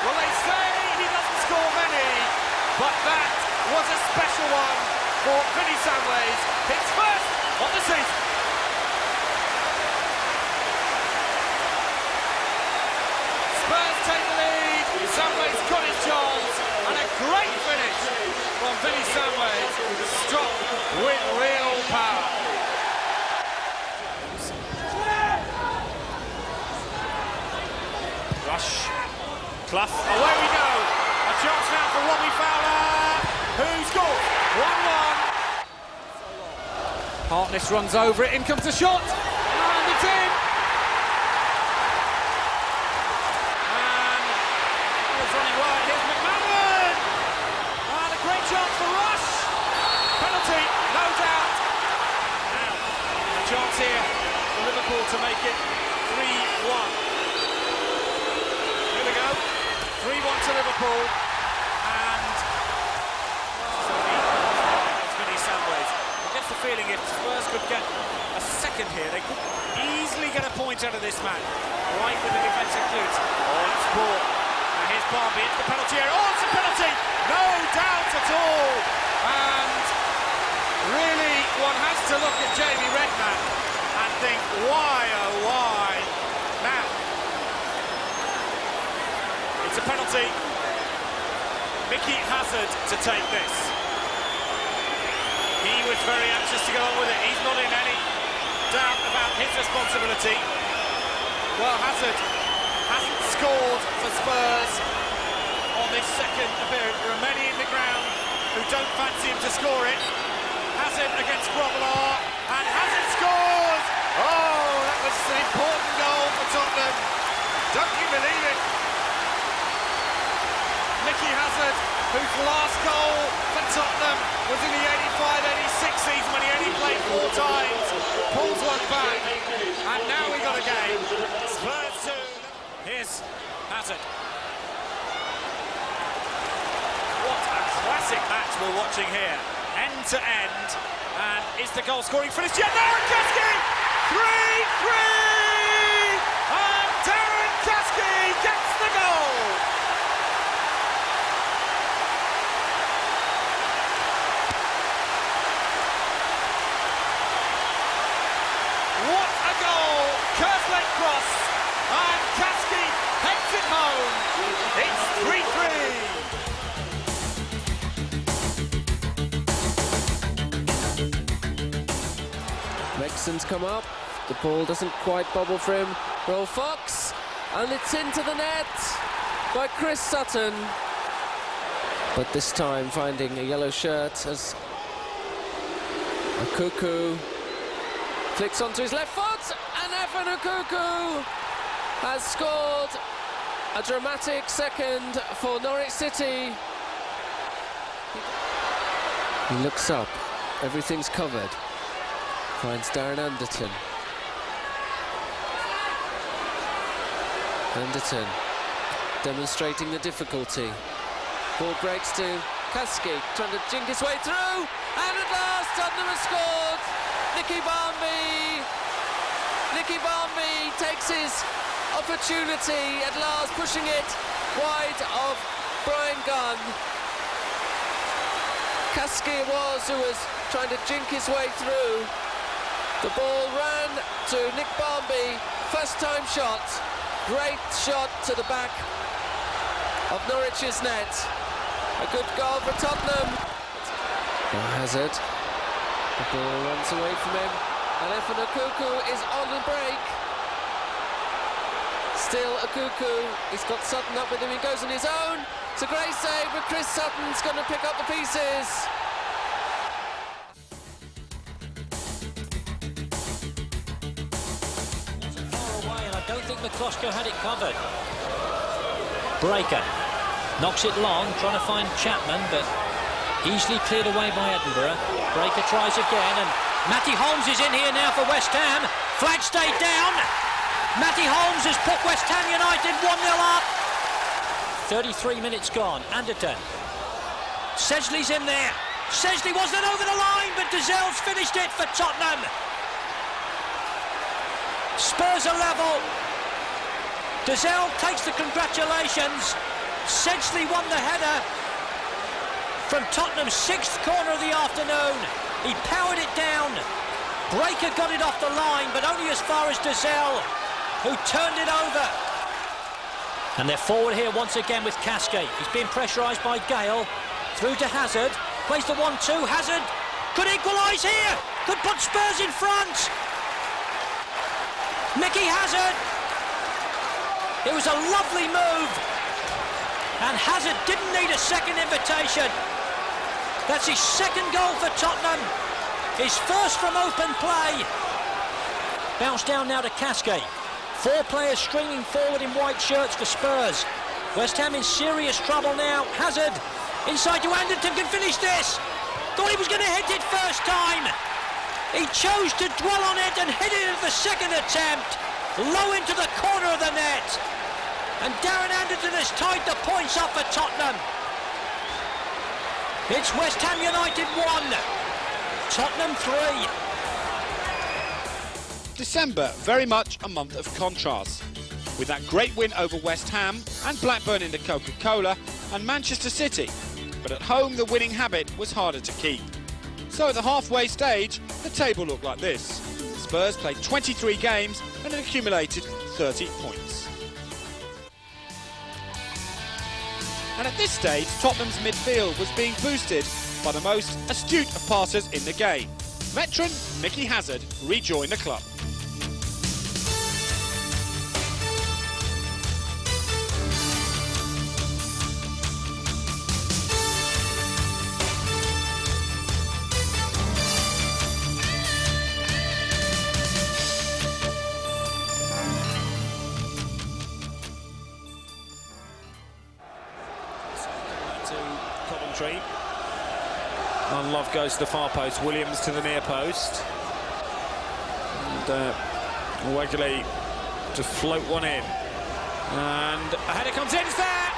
Well, they say he doesn't score many, but that was a special one for Vinny Samways, his 1st of the season. Spurs take the lead, Samways got his chance, and a great finish from Vinny Samways, struck with real power. Rush. Clough, away we go. A chance now for Robbie Fowler, who scores 1-1. Hartness runs over it, in comes the shot, and it's in. And here's running wide, here's McManaman. And a great chance for Rush. Penalty, no doubt. Now, a chance here for Liverpool to make it 3-1. 3-1 to Liverpool, and it's Vinny Samways. I get the feeling if Spurs could get a 2nd here, they could easily get a point out of this match, right with the defensive clues. Oh, it's poor. And here's Barnby, it's the penalty area. Oh, it's a penalty! No doubt at all. And really, one has to look at Jamie Redknapp and think, why, oh why? Now, it's a penalty. Micky Hazard to take this. He was very anxious to go on with it. He's not in any doubt about his responsibility. Well, Hazard hasn't scored for Spurs on this 2nd appearance. There are many in the ground who don't fancy him to score it. Hazard against Grobbelaar, and Hazard scores! Oh, that was an important goal for Tottenham. Don't you believe it? Micky Micky Hazard, whose last goal for Tottenham was in the 85-86 season when he only played 4 times, pulls one back, and now we got a game. Spurs 2. Here's Hazard. What a classic match we're watching here, end to end, and is the goal scoring finished yet? No, and Kersky! 3-3! And Darren Kersky gets the goal! What a goal! Kerslake cross, and Kersky heads it home. It's 3-3. Mexon's come up, the ball doesn't quite bobble for him. Roll Fox, and it's into the net by Chris Sutton. But this time finding a yellow shirt as a Cuckoo flicks onto his left foot, and Efan Cuckoo has scored a dramatic second for Norwich City. He looks up, everything's covered. Finds Darren Anderton. Anderton demonstrating the difficulty. Ball breaks to Kersky, trying to jink his way through, and at last Tottenham has scored. Nicky Barmby takes his opportunity at last, pushing it wide of Brian Gunn. Kersky it was who was trying to jink his way through. The ball ran to Nick Barmby, first time shot, great shot to the back of Norwich's net. A good goal for Tottenham. Now Hazard, the ball runs away from him, and Efan Cuckoo is on the break. Still a Cuckoo, he's got Sutton up with him, he goes on his own. It's a great save, but Chris Sutton's going to pick up the pieces. I don't think McCloskey had it covered. Breaker knocks it long, trying to find Chapman, but easily cleared away by Edinburgh. Breaker tries again, and Matty Holmes is in here now for West Ham. Flag stayed down. Matty Holmes has put West Ham United 1-0 up. 33 minutes gone. Anderton. Sedgley's in there. Sedgley wasn't over the line, but Dozzell's finished it for Tottenham. Spurs are level. Dozzell takes the congratulations. Sedgley won the header from Tottenham's 6th corner of the afternoon. He powered it down. Breaker got it off the line, but only as far as Dozzell, who turned it over. And they're forward here once again with Kersky. He's being pressurised by Gale. Through to Hazard. Plays the 1-2. Hazard could equalise here. Could put Spurs in front. Micky Hazard. It was a lovely move. And Hazard didn't need a second invitation. That's his 2nd goal for Tottenham. His first from open play. Bounce down now to Kersky. 4 players streaming forward in white shirts for Spurs. West Ham in serious trouble now. Hazard inside to Anderton, can finish this. Thought he was going to hit it first time. He chose to dwell on it and hit it at the 2nd attempt. Low into the corner of the net. And Darren Anderton has tied the points up for Tottenham. It's West Ham United 1, Tottenham 3. December, very much a month of contrasts, with that great win over West Ham and Blackburn in the Coca-Cola and Manchester City. But at home, the winning habit was harder to keep. So at the halfway stage, the table looked like this. Spurs played 23 games and accumulated 30 points. And at this stage, Tottenham's midfield was being boosted by the most astute of passers in the game. Veteran Micky Hazard rejoined the club. Coventry. On Love goes to the far post, Williams to the near post. And Wegley to float one in. And a header comes in, it's there!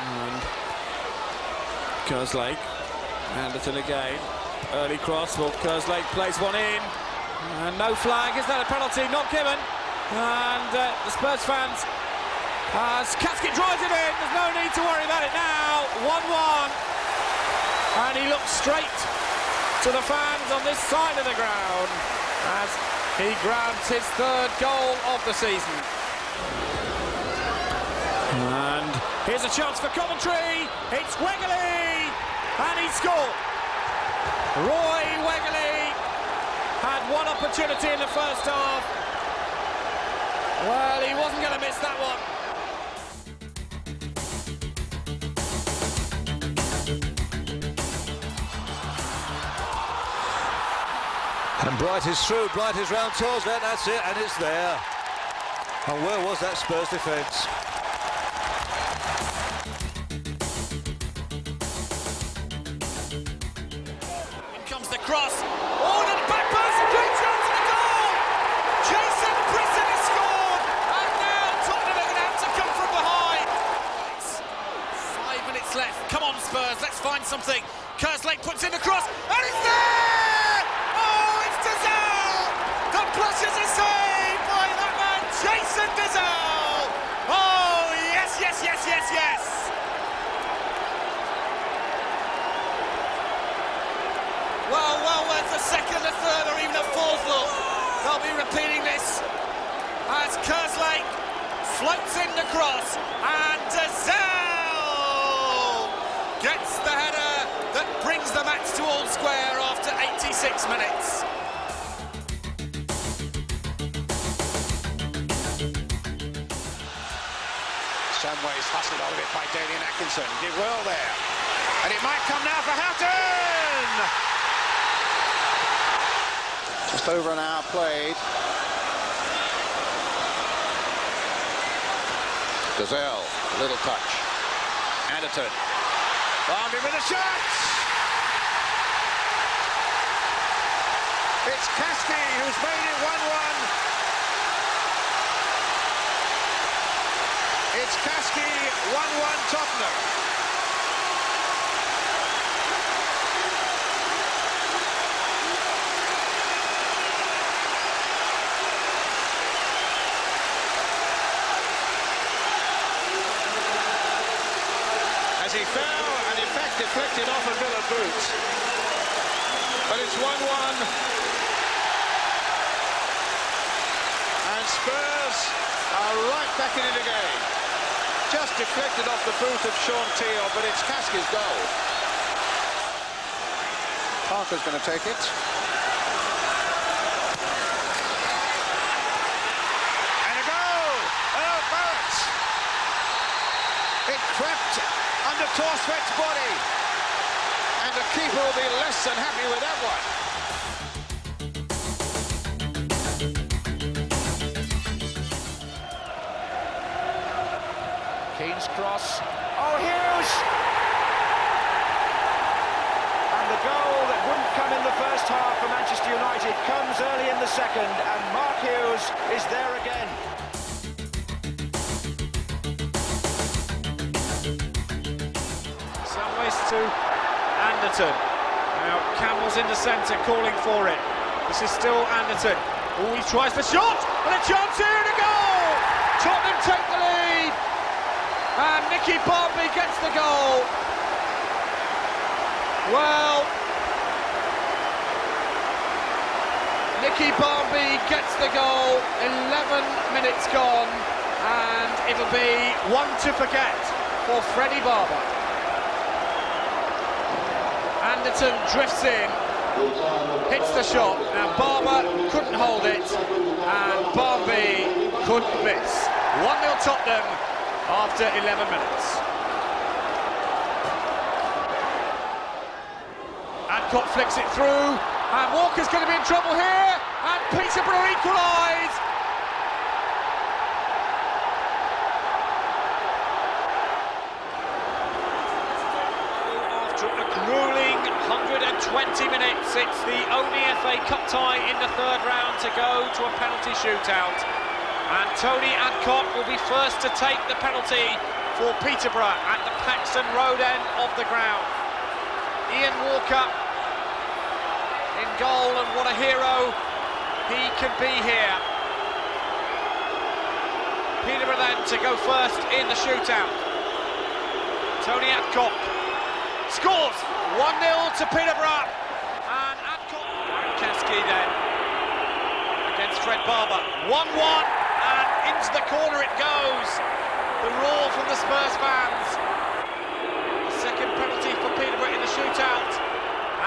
And Kerslake, Anderton again. Early cross, well, Kerslake plays one in. And no flag, is that a penalty? Not given. And the Spurs fans, as Casket drives it in, there's no need to worry about it now. 1-1. And he looks straight to the fans on this side of the ground as he grabs his third goal of the season. And here's a chance for Coventry. It's Wegley, and he scored. Roy Wegley had one opportunity in the first half. Well, he wasn't going to miss that one. And Bright is through, Bright is round towards that, that's it, and it's there. And where was that Spurs defence? In comes the cross. Oh, and the back pass, a great chance for the goal! Jason Brisson has scored, and now Tottenham are going to have to come from behind. 5 minutes left. Come on, Spurs, let's find something. Kerslake puts in the cross, and it's there! Oh, it's Dozzell! The Blushers are saved by that man, Jason Dozzell! Oh, yes, yes, yes, yes, yes! Well, worth a second, a third, or even a fourth look. They'll be repeating this as Kerslake floats in the cross, and Dozzell gets the header that brings the match to all square after 86 minutes. Samways hustled out of it by Darren Anderton. Did well there. And it might come now for Houghton! Just over an hour played. Dozzell, a little touch. Anderton. Boundary with a shot! It's Kasky who's made it 1-1. It's Kasky, 1-1 Tottenham. As he fell and in fact deflected off a Villa boot. But it's 1-1. And Spurs are right back in it again. Just deflected off the boot of Sean Teo, but it's Kasky's goal. Parker's going to take it. And a goal! Oh, Barrett! It crept under Torsvett's body. And the keeper will be less than happy with that one. Keane's cross. Oh, Hughes! And the goal that wouldn't come in the first half for Manchester United comes early in the second, and Mark Hughes is there again. Samways to Anderton. Now Campbell's in the centre calling for it. This is still Anderton. Oh, he tries the shot, and a chance here and a goal! Tottenham take the lead. And Micky Barmby gets the goal. Well, Micky Barmby gets the goal, 11 minutes gone, and it'll be one to forget for Freddie Barber. Anderton drifts in, hits the shot. Now Barber couldn't hold it, and Barmby couldn't miss. 1-0 Tottenham after 11 minutes. Adcock flicks it through, and Walker's going to be in trouble here, and Peterborough equalise. A gruelling 120 minutes. It's the only FA Cup tie in the third round to go to a penalty shootout. And Tony Adcock will be first to take the penalty for Peterborough at the Paxton Road end of the ground. Ian Walker in goal, and what a hero he can be here. Peterborough then to go first in the shootout. Tony Adcock scores 1-0 to Peterborough, and Adcock and Kasky then against Fred Barber. 1-1, and into the corner it goes. The roar from the Spurs fans. The second penalty for Peterborough in the shootout,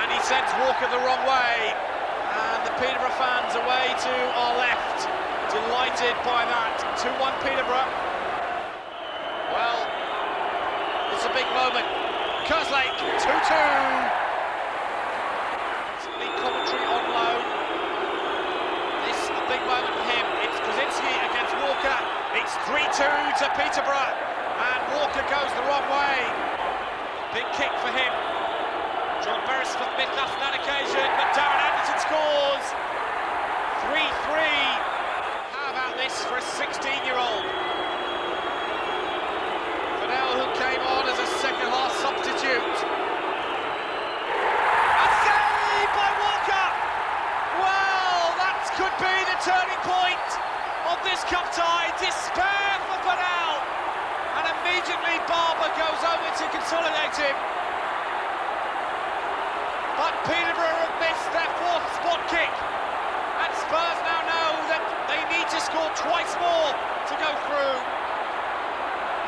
and he sends Walker the wrong way, and the Peterborough fans away to our left, delighted by that. 2-1 Peterborough. Well, it's a big moment. Kerslake, 2-2. The commentary on loan. This is a big moment for him. It's Kosinski against Walker. It's 3-2 to Peterborough, and Walker goes the wrong way. Big kick for him. John Beresford missed on that occasion, but Darren Anderton scores. 3-3. How about this for a 16-year-old? Who came on as a second-half substitute. A save by Walker! Well, that could be the turning point of this cup tie. Despair for Bernal, and immediately Barber goes over to consolidate him. But Peterborough have missed their fourth spot kick, and Spurs now know that they need to score twice more to go through.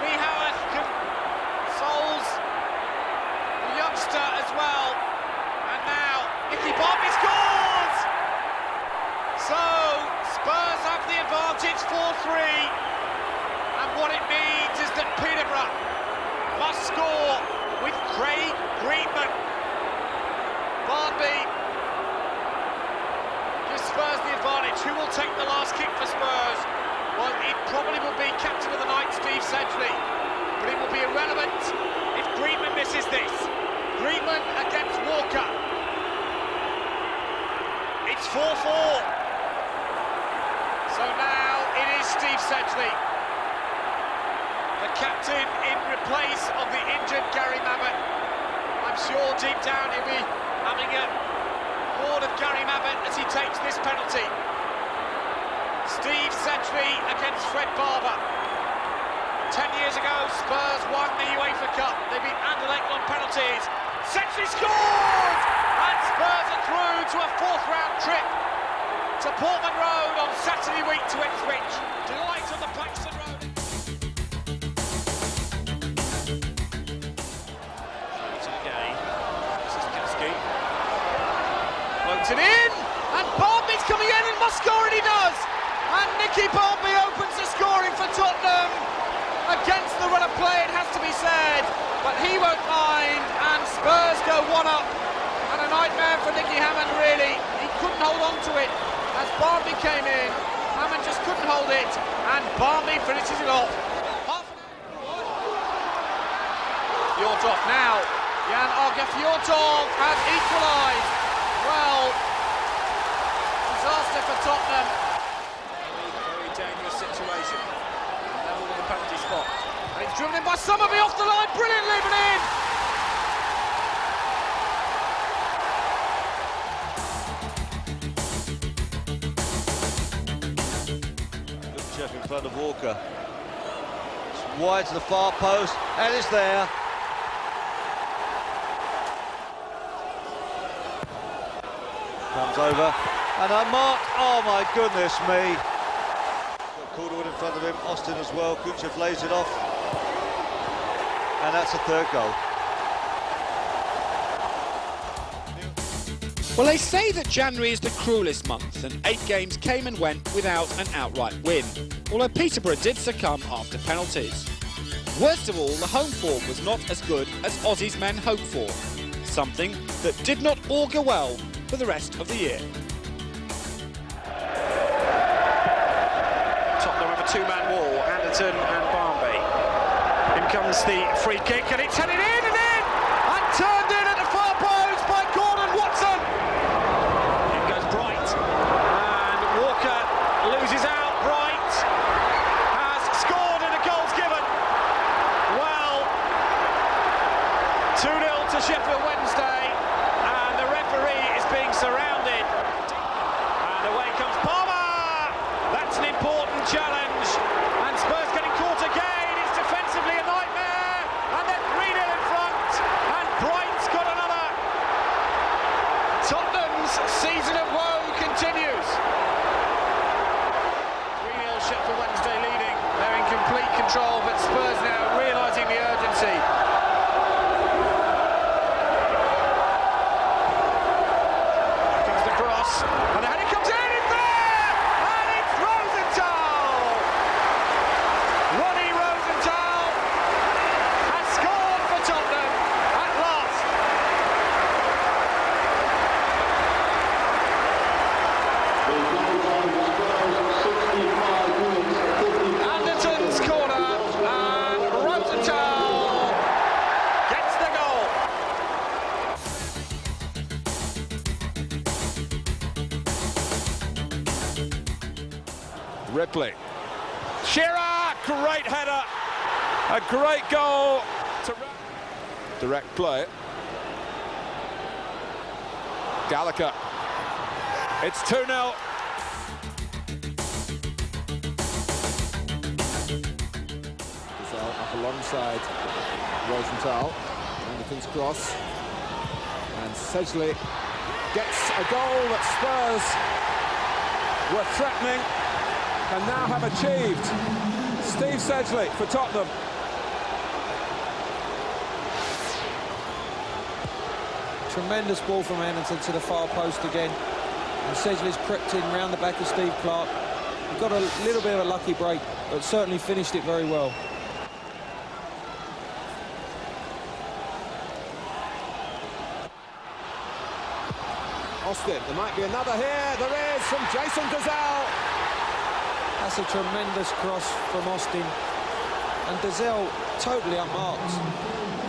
Micky Hazard consoles the youngster as well, and now Nicky Barmby scores! So Spurs have the advantage 4-3, and what it means is that Peterborough must score with Craig Greenman. Barmby gives Spurs the advantage. Who will take the last kick for Spurs? Well, it probably will be captain of the night, Steve Sedgley, but it will be irrelevant if Greenman misses this. Greenman against Walker. It's 4-4. So now it is Steve Sedgley, the captain in replace of the injured Gary Mabbott. I'm sure deep down he'll be having a thought of Gary Mabbott as he takes this penalty. Steve Sedgley against Fred Barber. 10 years ago, Spurs won the UEFA Cup. They beat Anderlecht on penalties. Sedgley scores! And Spurs are through to a fourth-round trip to Portman Road on Saturday week to Ipswich. Delight on the Paxton Road. Again. This is Kasky. Floats it in, and Barmby's coming in and must score, and he does! And Nicky Barmby opens the scoring for Tottenham against the run of play, it has to be said, but he won't mind, and Spurs go one up, and a nightmare for Nicky Hammond really. He couldn't hold on to it as Barmby came in. Hammond just couldn't hold it, and Barmby finishes it off. Fjortov now. Jan Åge Fjortov has equalised. Well, disaster for Tottenham. Very dangerous situation. Level with the penalty spot. And it's driven in by Summerby off the line. Brilliant leaving in. Good check in front of Walker. It's wide to the far post, and it's there. Comes over, and a mark, oh my goodness me. Got Calderwood in front of him, Austin as well, Kuchev lays it off. And that's a third goal. Well, they say that January is the cruelest month, and 8 games came and went without an outright win, although Peterborough did succumb after penalties. Worst of all, the home form was not as good as Aussie's men hoped for, something that did not augur well for the rest of the year. Tottenham have a two-man wall, Anderton and Barmby. In comes the free kick, and it's headed in and turned in control, but Spurs now realising the urgency. Comes the cross, and the header comes in, it's there! And it's Rosenthal! Ronnie Rosenthal has scored for Tottenham at last. Anderton's corner, and Rosenthal gets the goal. Ripley. Shearer, great header. A great goal. Direct play. Gallagher. It's 2-0. Dozzell up alongside Rosenthal. Anderton's cross. And Sedgley gets a goal that Spurs were threatening and now have achieved. Steve Sedgley for Tottenham. Tremendous ball from Anderton to the far post again. And Sedgley's crept in round the back of Steve Clark. He got a little bit of a lucky break, but certainly finished it very well. Austin, there might be another here. There is from Jason Dozzell. That's a tremendous cross from Austin. And Dozzell totally unmarked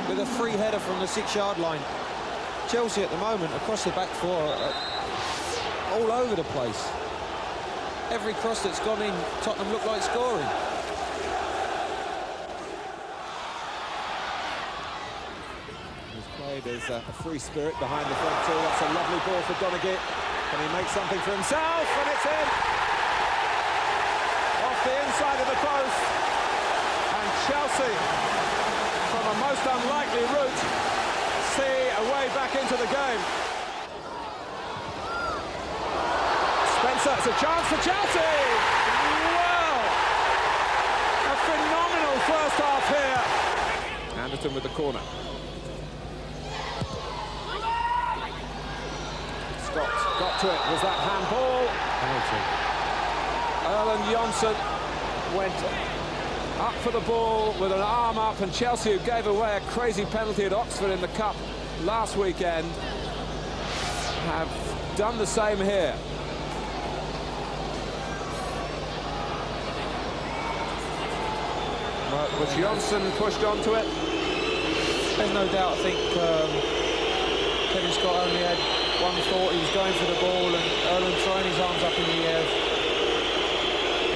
with a free header from the 6-yard line. Chelsea at the moment across the back four are all over the place. Every cross that's gone in, Tottenham look like scoring. He's played as a free spirit behind the front two. That's a lovely ball for Donegie. Can he make something for himself? And it's in. Off the inside of the post. And Chelsea, from a most unlikely route, see a way back into the game. Spencer, it's a chance for Chelsea! Wow! A phenomenal first half here. Anderton with the corner. Scott got to it. Was that handball? Penalty. Erland Johnsen went up for the ball with an arm up, and Chelsea, who gave away a crazy penalty at Oxford in the Cup last weekend, have done the same here. But Johnsen pushed onto it. There's no doubt, I think Kevin Scott only had one thought. He was going for the ball, and Erland throwing his arms up in the air.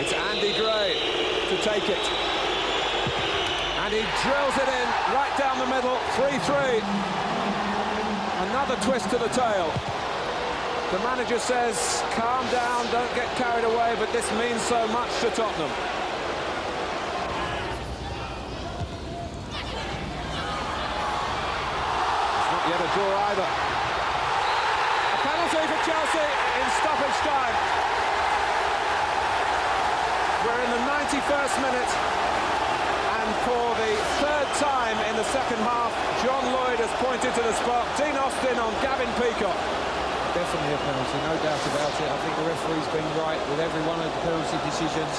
It's Andy Gray to take it. And he drills it in right down the middle. 3-3. Another twist to the tail. The manager says, calm down, don't get carried away, but this means so much to Tottenham. It's not yet a draw either. A penalty for Chelsea in stoppage time. We're in the 91st minute, and for the third time in the second half, John Lloyd has pointed to the spot. Dean Austin on Gavin Peacock. Definitely a penalty, no doubt about it. I think the referee's been right with every one of the penalty decisions.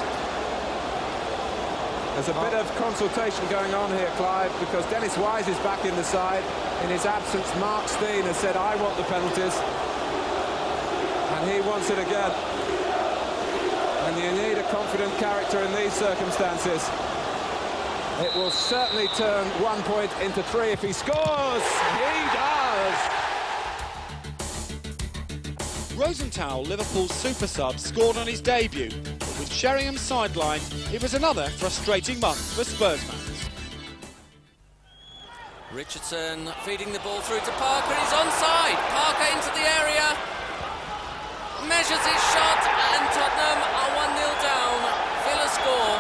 There's a bit of consultation going on here, Clive, because Dennis Wise is back in the side. In his absence, Mark Steen has said, I want the penalties. And he wants it again. And you need a confident character in these circumstances. It will certainly turn 1 point into 3 if he scores. He does. Rosenthal, Liverpool's super sub, scored on his debut. But with Sheringham sidelined, it was another frustrating month for Spurs fans. Richardson feeding the ball through to Parker. He's onside. Parker into the area. Measures his shot, and Tottenham are 1-0 down. Villa score.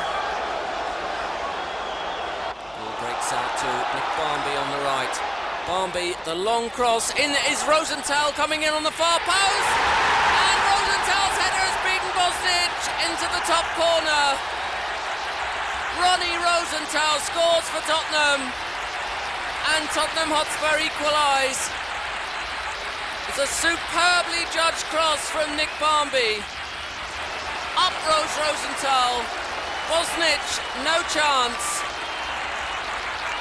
Ball breaks out to Nick Barmby on the right. Barmby, the long cross. In is Rosenthal coming in on the far post. And Rosenthal's header has beaten Bosnich into the top corner. Ronnie Rosenthal scores for Tottenham, and Tottenham Hotspur equalise. It's a superbly judged cross from Nick Barmby. Up rose Rosenthal. Bosnich, no chance.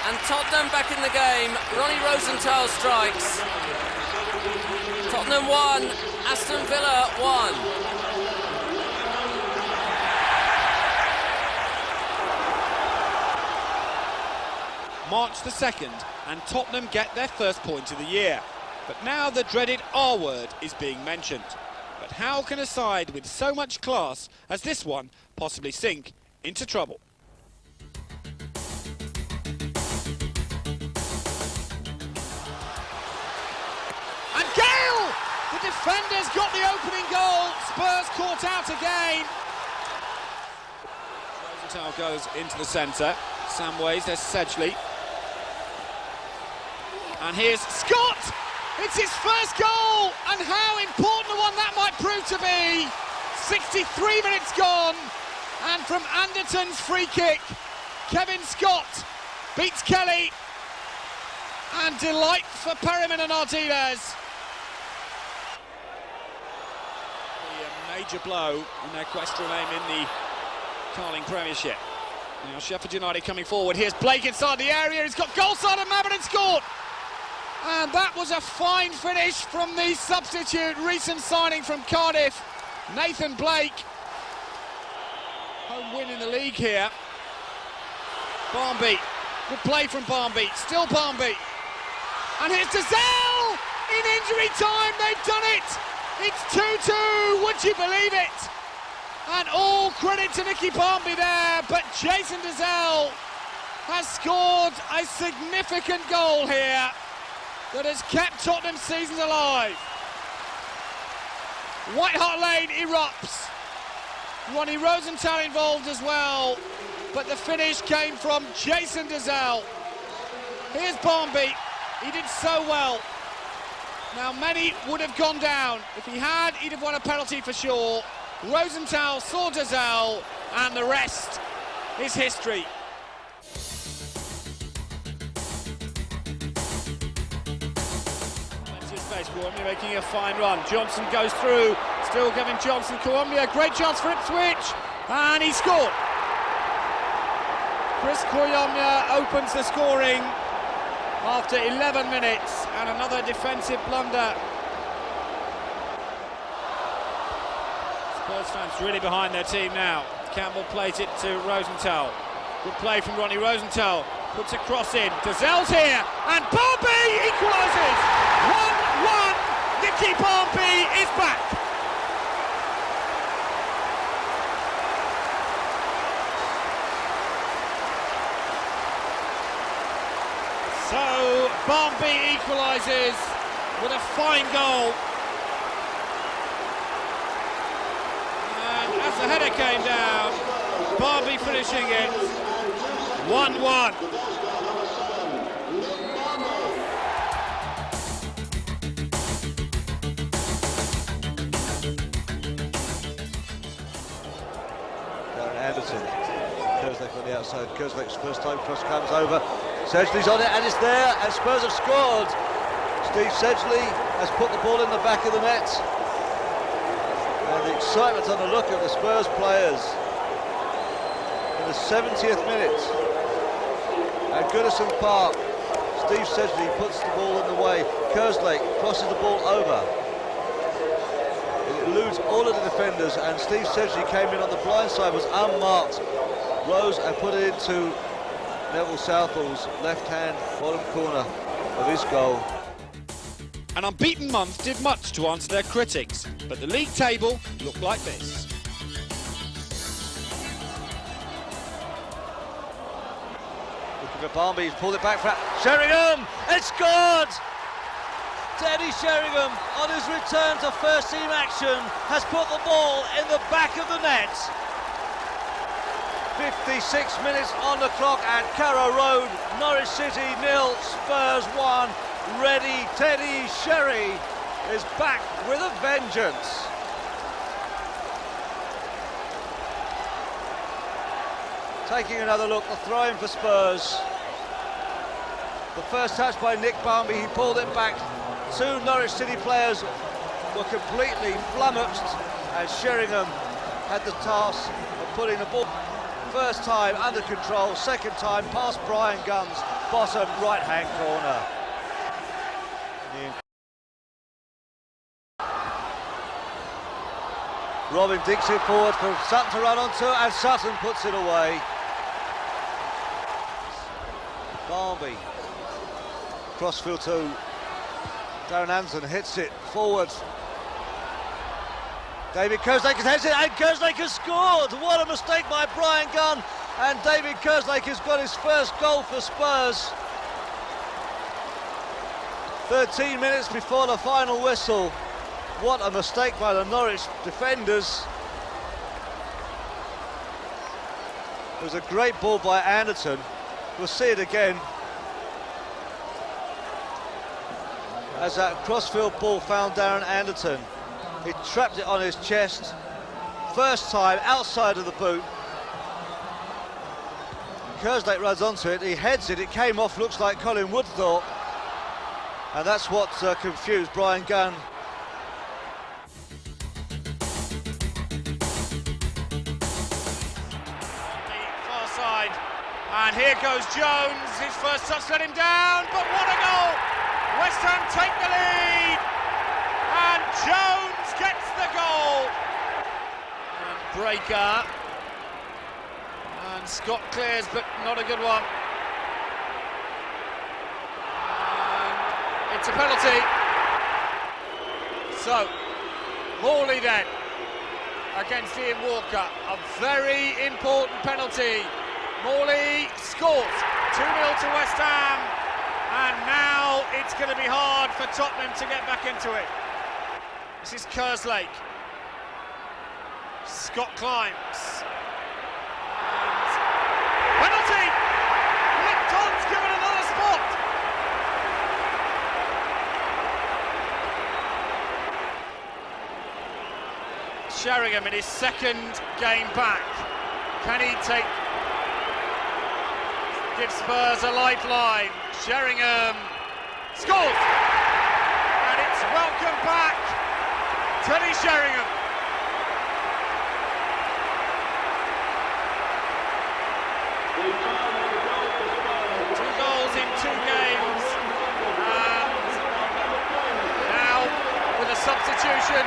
And Tottenham back in the game. Ronnie Rosenthal strikes. Tottenham 1, Aston Villa 1. March the 2nd, and Tottenham get their first point of the year. But now the dreaded R word is being mentioned. But how can a side with so much class as this one possibly sink into trouble? And Gale! The defenders got the opening goal. Spurs caught out again. Rosenthal goes into the centre. Samways, there's Sedgley. And here's Scott! It's his first goal, and how important a one that might prove to be. 63 minutes gone, and from Anderton's free kick, Kevin Scott beats Kelly, and delight for Perryman and Ardiles. A major blow in their quest to remain in the Carling Premiership. Now Sheffield United coming forward. Here's Blake inside the area. He's got goal side and Mabbott scored. And that was a fine finish from the substitute, recent signing from Cardiff, Nathan Blake. Home win in the league here. Barmby, good play from Barmby, still Barmby. And here's Dozzell! In injury time, they've done it! It's 2-2, would you believe it? And all credit to Nicky Barmby there, but Jason Dozzell has scored a significant goal here that has kept Tottenham's seasons alive. White Hart Lane erupts. Ronnie Rosenthal involved as well, but the finish came from Jason Dozzell. Here's Barmby. He did so well. Now, many would have gone down. If he had, he'd have won a penalty for sure. Rosenthal saw Dozzell, and the rest is history. Kouambia making a fine run. Johnson goes through, still giving Johnson. Kouambia, great chance for Ipswich, and he scored. Chris Kouambia opens the scoring after 11 minutes, and another defensive blunder. Spurs fans really behind their team now. Campbell plays it to Rosenthal. Good play from Ronnie Rosenthal. Puts a cross in. Dozzell's here, and Barmby equalises. 1-1. Nicky Barmby is back. So Barmby equalises with a fine goal. And as the header came down, Barmby finishing it 1-1. Darren Anderton, Kerslake on the outside. Kerslake's first time cross comes over. Sedgley's on it, and it's there, and Spurs have scored. Steve Sedgley has put the ball in the back of the net. And the excitement on the look of the Spurs players. In the 70th minute, at Goodison Park, Steve Sedgley puts the ball in the way. Kerslake crosses the ball over. It eludes all of the defenders, and Steve Sedgley came in on the blind side, was unmarked, rose and put it into Neville Southall's left-hand bottom corner of his goal. An unbeaten month did much to answer their critics, but the league table looked like this. Looking for Barmby, he's pulled it back for Sheringham, it's scored! Teddy Sheringham, on his return to first team action, has put the ball in the back of the net. 56 minutes on the clock at Carrow Road. Norwich City 0, Spurs 1. Ready, Teddy Sherry is back with a vengeance. Taking another look, the throw-in for Spurs. The first touch by Nick Barmby, he pulled it back. Two Norwich City players were completely flummoxed, and Sheringham had the task of putting the ball first time under control, second time past Brian Gunn's bottom right-hand corner. Robin digs it forward for Sutton to run onto, and Sutton puts it away. Barmby, crossfield to Darren Anderton, hits it forward. David Kerslake has it, and Kerslake has scored! What a mistake by Brian Gunn, and David Kerslake has got his first goal for Spurs. 13 minutes before the final whistle. What a mistake by the Norwich defenders. It was a great ball by Anderton. We'll see it again. As that crossfield ball found Darren Anderton. He trapped it on his chest. First time outside of the boot. Kerslake runs onto it, he heads it, it came off, looks like Colin Woodthorpe. And that's what confused Brian Gunn. Far side, and here goes Jones. His first touch let him down, but what a goal! West Ham take the lead, and Jones gets the goal. And breaker, and Scott clears, but not a good one. And it's a penalty. So, Morley then against Ian Walker, a very important penalty. Morley scores 2-0 to West Ham, and now it's going to be hard for Tottenham to get back into it. This is Kerslake. Scott climbs. And penalty! Lipton's given another spot. Sheringham in his second game back. Can he give Spurs a lifeline? Sheringham scores! And it's welcome back, Teddy Sheringham. Two goals in 2 games, and now with a substitution,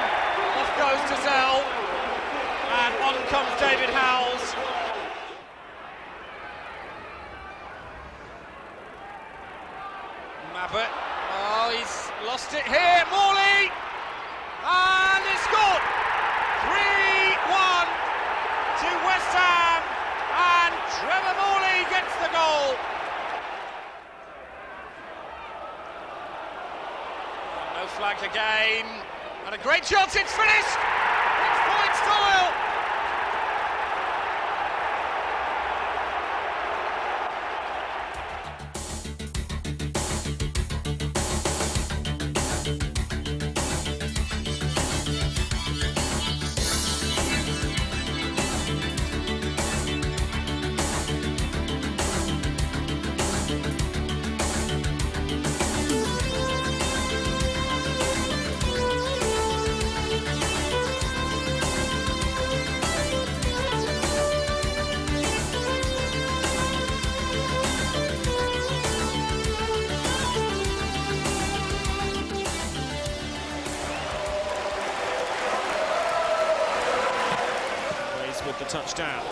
off goes Dozzell, and on comes David Howells. Mabbott, oh, he's lost it here, Morley, and he scored! 3-1 to West Ham, and Trevor Morley gets the goal. No flag again, and a great chance, it's finished! It's points Doyle! The touchdown.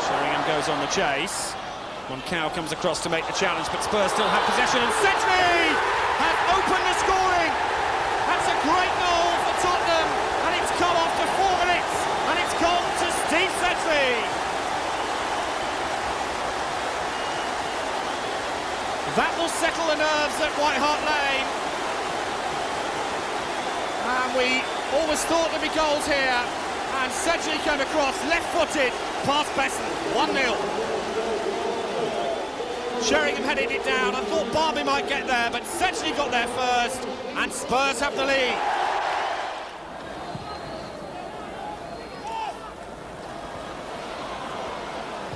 Sheringham goes on the chase. Moncao comes across to make the challenge, but Spurs still have possession, and Sedgley has opened the scoring. That's a great goal for Tottenham, and it's come after 4 minutes, and it's gone to Steve Sedgley. That will settle the nerves at White Hart Lane. And we always thought there'd be goals here. And Sedgley came across, left-footed, past Besson, 1-0. Sheringham headed it down. I thought Barmby might get there, but Sedgley got there first, and Spurs have the lead.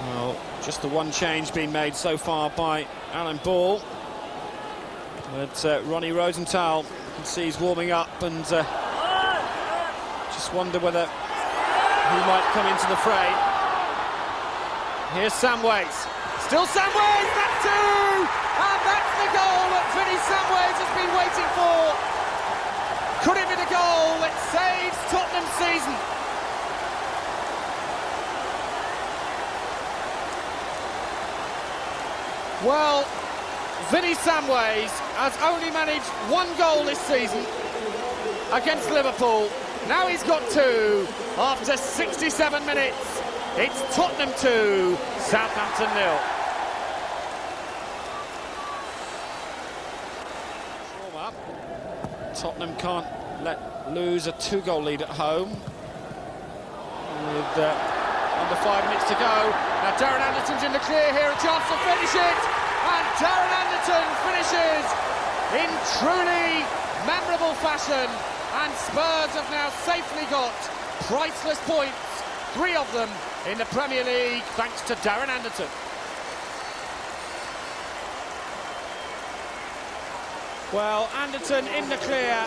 Well, Just the one change being made so far by Alan Ball. But Ronnie Rosenthal, you can see he's warming up, and just wonder whether he might come into the fray. Here's Samways. Still Samways, that's two! And that's the goal that Vinny Samways has been waiting for. Could it be the goal that saves Tottenham's season? Well, Vinny Samways has only managed one goal this season against Liverpool. Now he's got two after 67 minutes. It's Tottenham 2, Southampton 0. Tottenham can't lose a 2-goal lead at home. With under 5 minutes to go. Now Darren Anderton's in the clear here, a chance to finish it. And Darren Anderton finishes in truly memorable fashion. And Spurs have now safely got priceless points, 3 of them in the Premier League, thanks to Darren Anderton. Well, Anderton in the clear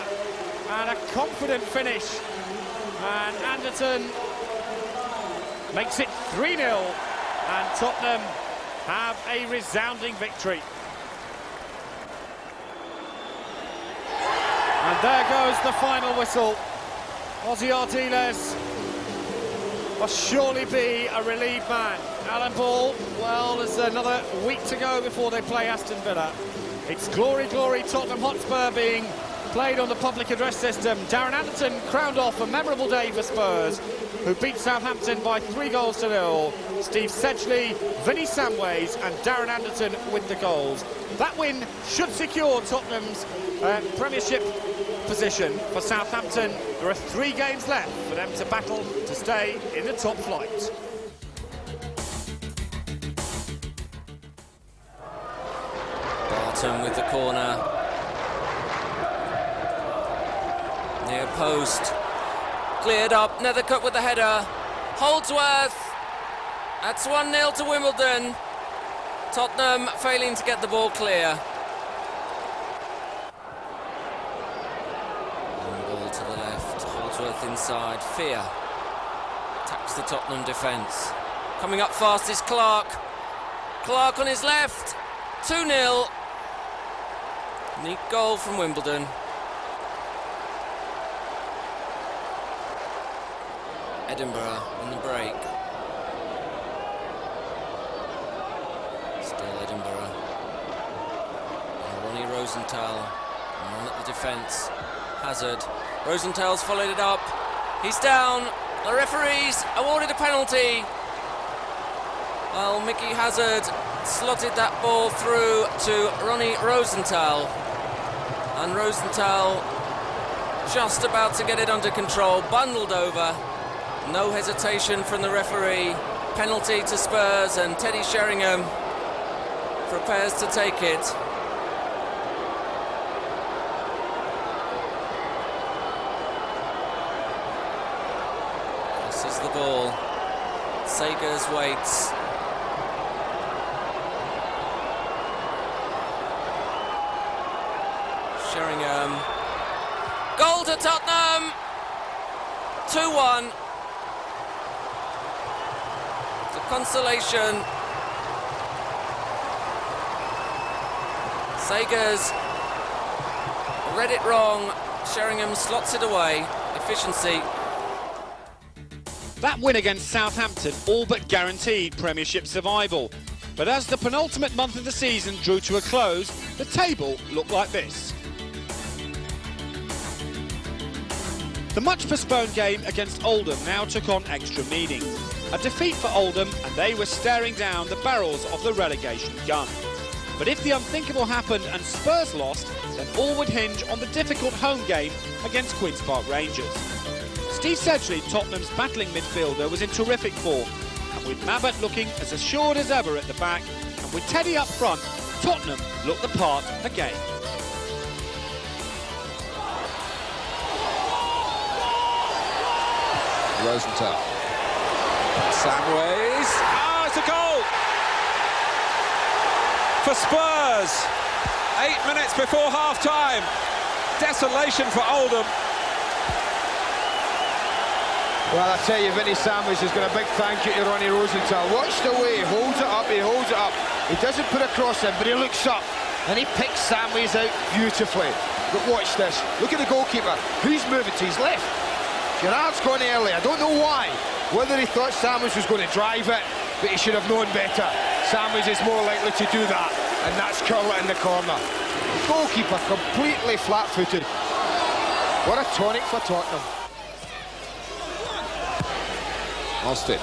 and a confident finish. And Anderton makes it 3-0, and Tottenham have a resounding victory. And there goes the final whistle. Ozzy Ardiles must surely be a relieved man. Alan Ball, well, there's another week to go before they play Aston Villa. It's glory, glory, Tottenham Hotspur being played on the public address system. Darren Anderton crowned off a memorable day for Spurs, who beat Southampton by 3-0. Steve Sedgley, Vinny Samways and Darren Anderton with the goals. That win should secure Tottenham's Premiership position. For Southampton, there are 3 games left for them to battle to stay in the top flight. Barton with the corner. Near post. Cleared up, Nethercutt with the header. Holdsworth. That's 1-0 to Wimbledon. Tottenham failing to get the ball clear. Ball to the left, Holdsworth inside. Fear attacks the Tottenham defence. Coming up fast is Clark. Clark on his left. 2-0. Neat goal from Wimbledon. Edinburgh on the break. Still Edinburgh. And Ronnie Rosenthal on at the defence. Hazard. Rosenthal's followed it up. He's down. The referees awarded a penalty. Well, Micky Hazard slotted that ball through to Ronnie Rosenthal. And Rosenthal just about to get it under control, bundled over. No hesitation from the referee. Penalty to Spurs, and Teddy Sheringham prepares to take it. This is the ball. Sagers waits. Sheringham. Goal to Tottenham! 2-1. Consolation. Sagers read it wrong. Sheringham slots it away. Efficiency. That win against Southampton all but guaranteed Premiership survival. But as the penultimate month of the season drew to a close, the table looked like this. The much postponed game against Oldham now took on extra meaning. A defeat for Oldham, and they were staring down the barrels of the relegation gun. But if the unthinkable happened and Spurs lost, then all would hinge on the difficult home game against Queen's Park Rangers. Steve Sedgley, Tottenham's battling midfielder, was in terrific form, and with Mabbutt looking as assured as ever at the back, and with Teddy up front, Tottenham looked the part again. Rosenthal. Samways. It's a goal! for Spurs. 8 minutes before half-time. Desolation for Oldham. Well, I tell you, Vinnie Sandwich has got a big thank you to Ronnie Rosenthal. Watch the way he holds it up, he holds it up. He doesn't put a cross in, but he looks up and he picks Sandwich out beautifully. But watch this, look at the goalkeeper. Who's moving to his left? Gerrard's gone early, I don't know why. Whether he thought Sandwich was going to drive it, but he should have known better. Sandwich is more likely to do that, and that's curl it in the corner. Goalkeeper completely flat-footed. What a tonic for Tottenham. Austin.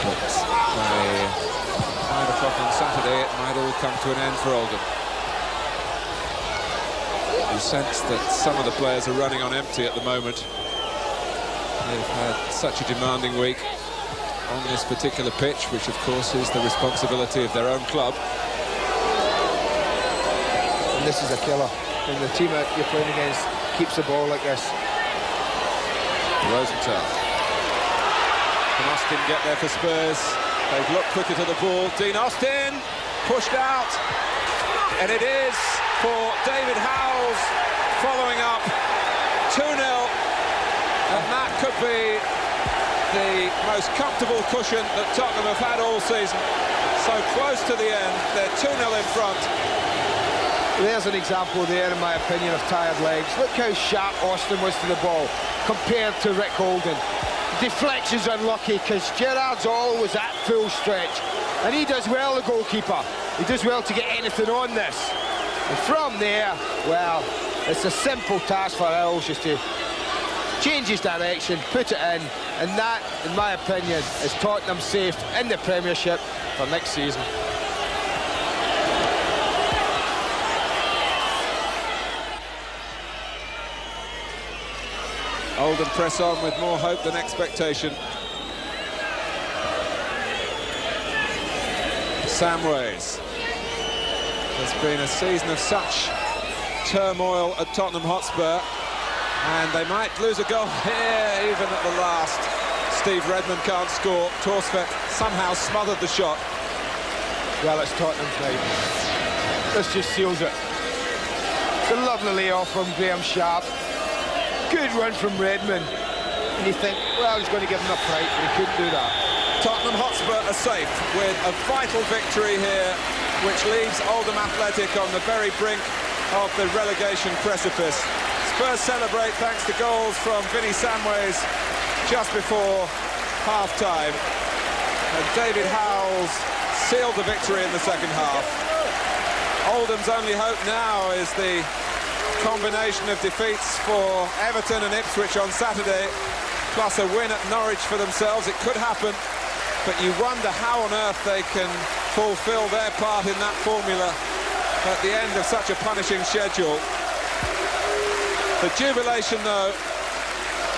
But by 5 o'clock on Saturday, it might all come to an end for Oldham. You sense that some of the players are running on empty at the moment. They've had such a demanding week on this particular pitch, which of course is the responsibility of their own club. And this is a killer. When the team that you're playing against keeps the ball like this. Rosenthal. Can Austin get there for Spurs? They've looked quicker to the ball. Dean Austin pushed out, and it is for David Howells, following up 2-0, and that could be the most comfortable cushion that Tottenham have had all season. So close to the end, they're 2-0 in front. There's an example there, in my opinion, of tired legs. Look how sharp Austin was to the ball compared to Rick Holden. Deflection's unlucky because Gerrard's always at full stretch, and he does well, the goalkeeper. He does well to get anything on this. And from there, well, it's a simple task for Howells just to change his direction, put it in, and that, in my opinion, is Tottenham safe in the Premiership for next season. Oldham press on with more hope than expectation. Samways. There's been a season of such turmoil at Tottenham Hotspur, and they might lose a goal here even at the last. Steve Redmond can't score. Torsvett somehow smothered the shot. Well, it's Tottenham's night. This just seals it. It's a lovely layoff from Graham Sharp. Good run from Redmond. And you think, well, he's going to give him a fright, but he couldn't do that. Tottenham Hotspur are safe with a vital victory here, which leaves Oldham Athletic on the very brink of the relegation precipice. Spurs celebrate thanks to goals from Vinnie Samways just before half-time. And David Howells sealed the victory in the second half. Oldham's only hope now is the combination of defeats for Everton and Ipswich on Saturday, plus a win at Norwich for themselves. It could happen, but you wonder how on earth they can fulfil their part in that formula at the end of such a punishing schedule. The jubilation, though,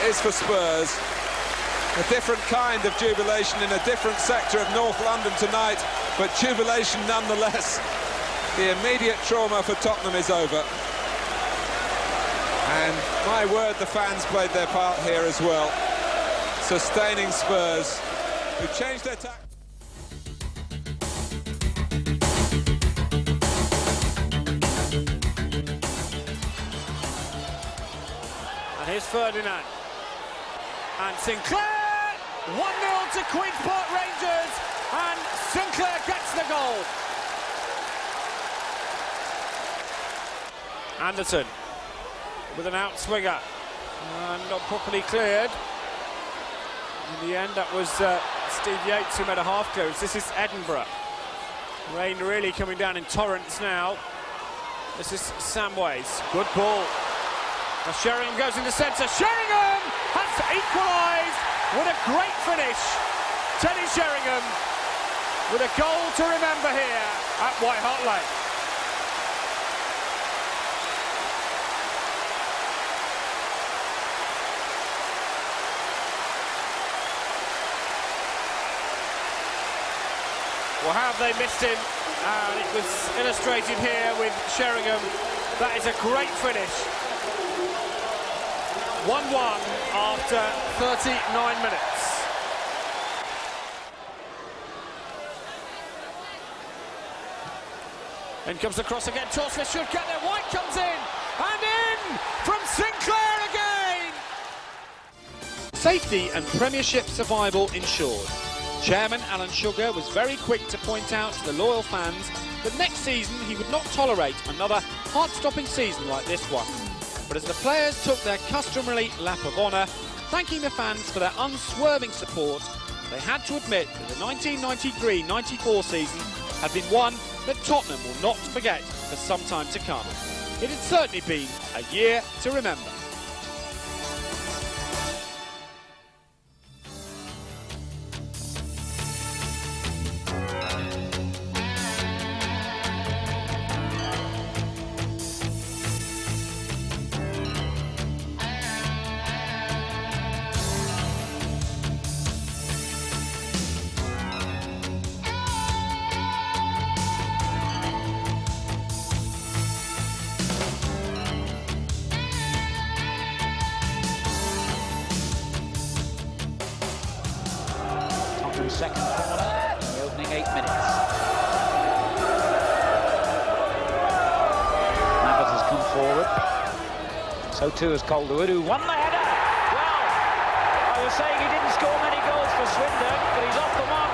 is for Spurs. A different kind of jubilation in a different sector of North London tonight, but jubilation nonetheless. The immediate trauma for Tottenham is over. And my word, the fans played their part here as well, sustaining Spurs, who changed their tack. And here's Ferdinand. And Sinclair! 1-0 to Queen's Park Rangers, and Sinclair gets the goal. Anderton with an outswinger, and not properly cleared. In the end, that was Steve Yates who made a half clearance. This is Edinburgh. Rain really coming down in torrents now. This is Samways. Good ball. Now Sheringham goes into centre. Sheringham has equalised with a great finish. Teddy Sheringham with a goal to remember here at White Hart Lane. Well, how have they missed him? And it was illustrated here with Sheringham. That is a great finish. 1-1 after 39 minutes. In comes the cross again. Torsvith should get there. White comes in. And in from Sinclair again. Safety and Premiership survival ensured. Chairman Alan Sugar was very quick to point out to the loyal fans that next season he would not tolerate another heart-stopping season like this one. But as the players took their customary lap of honour, thanking the fans for their unswerving support, they had to admit that the 1993-94 season had been one that Tottenham will not forget for some time to come. It had certainly been a year to remember. Second corner in the opening 8 minutes. Abbott has come forward. So too has Calderwood, who won the header. Well, I was saying he didn't score many goals for Swindon, but he's off the mark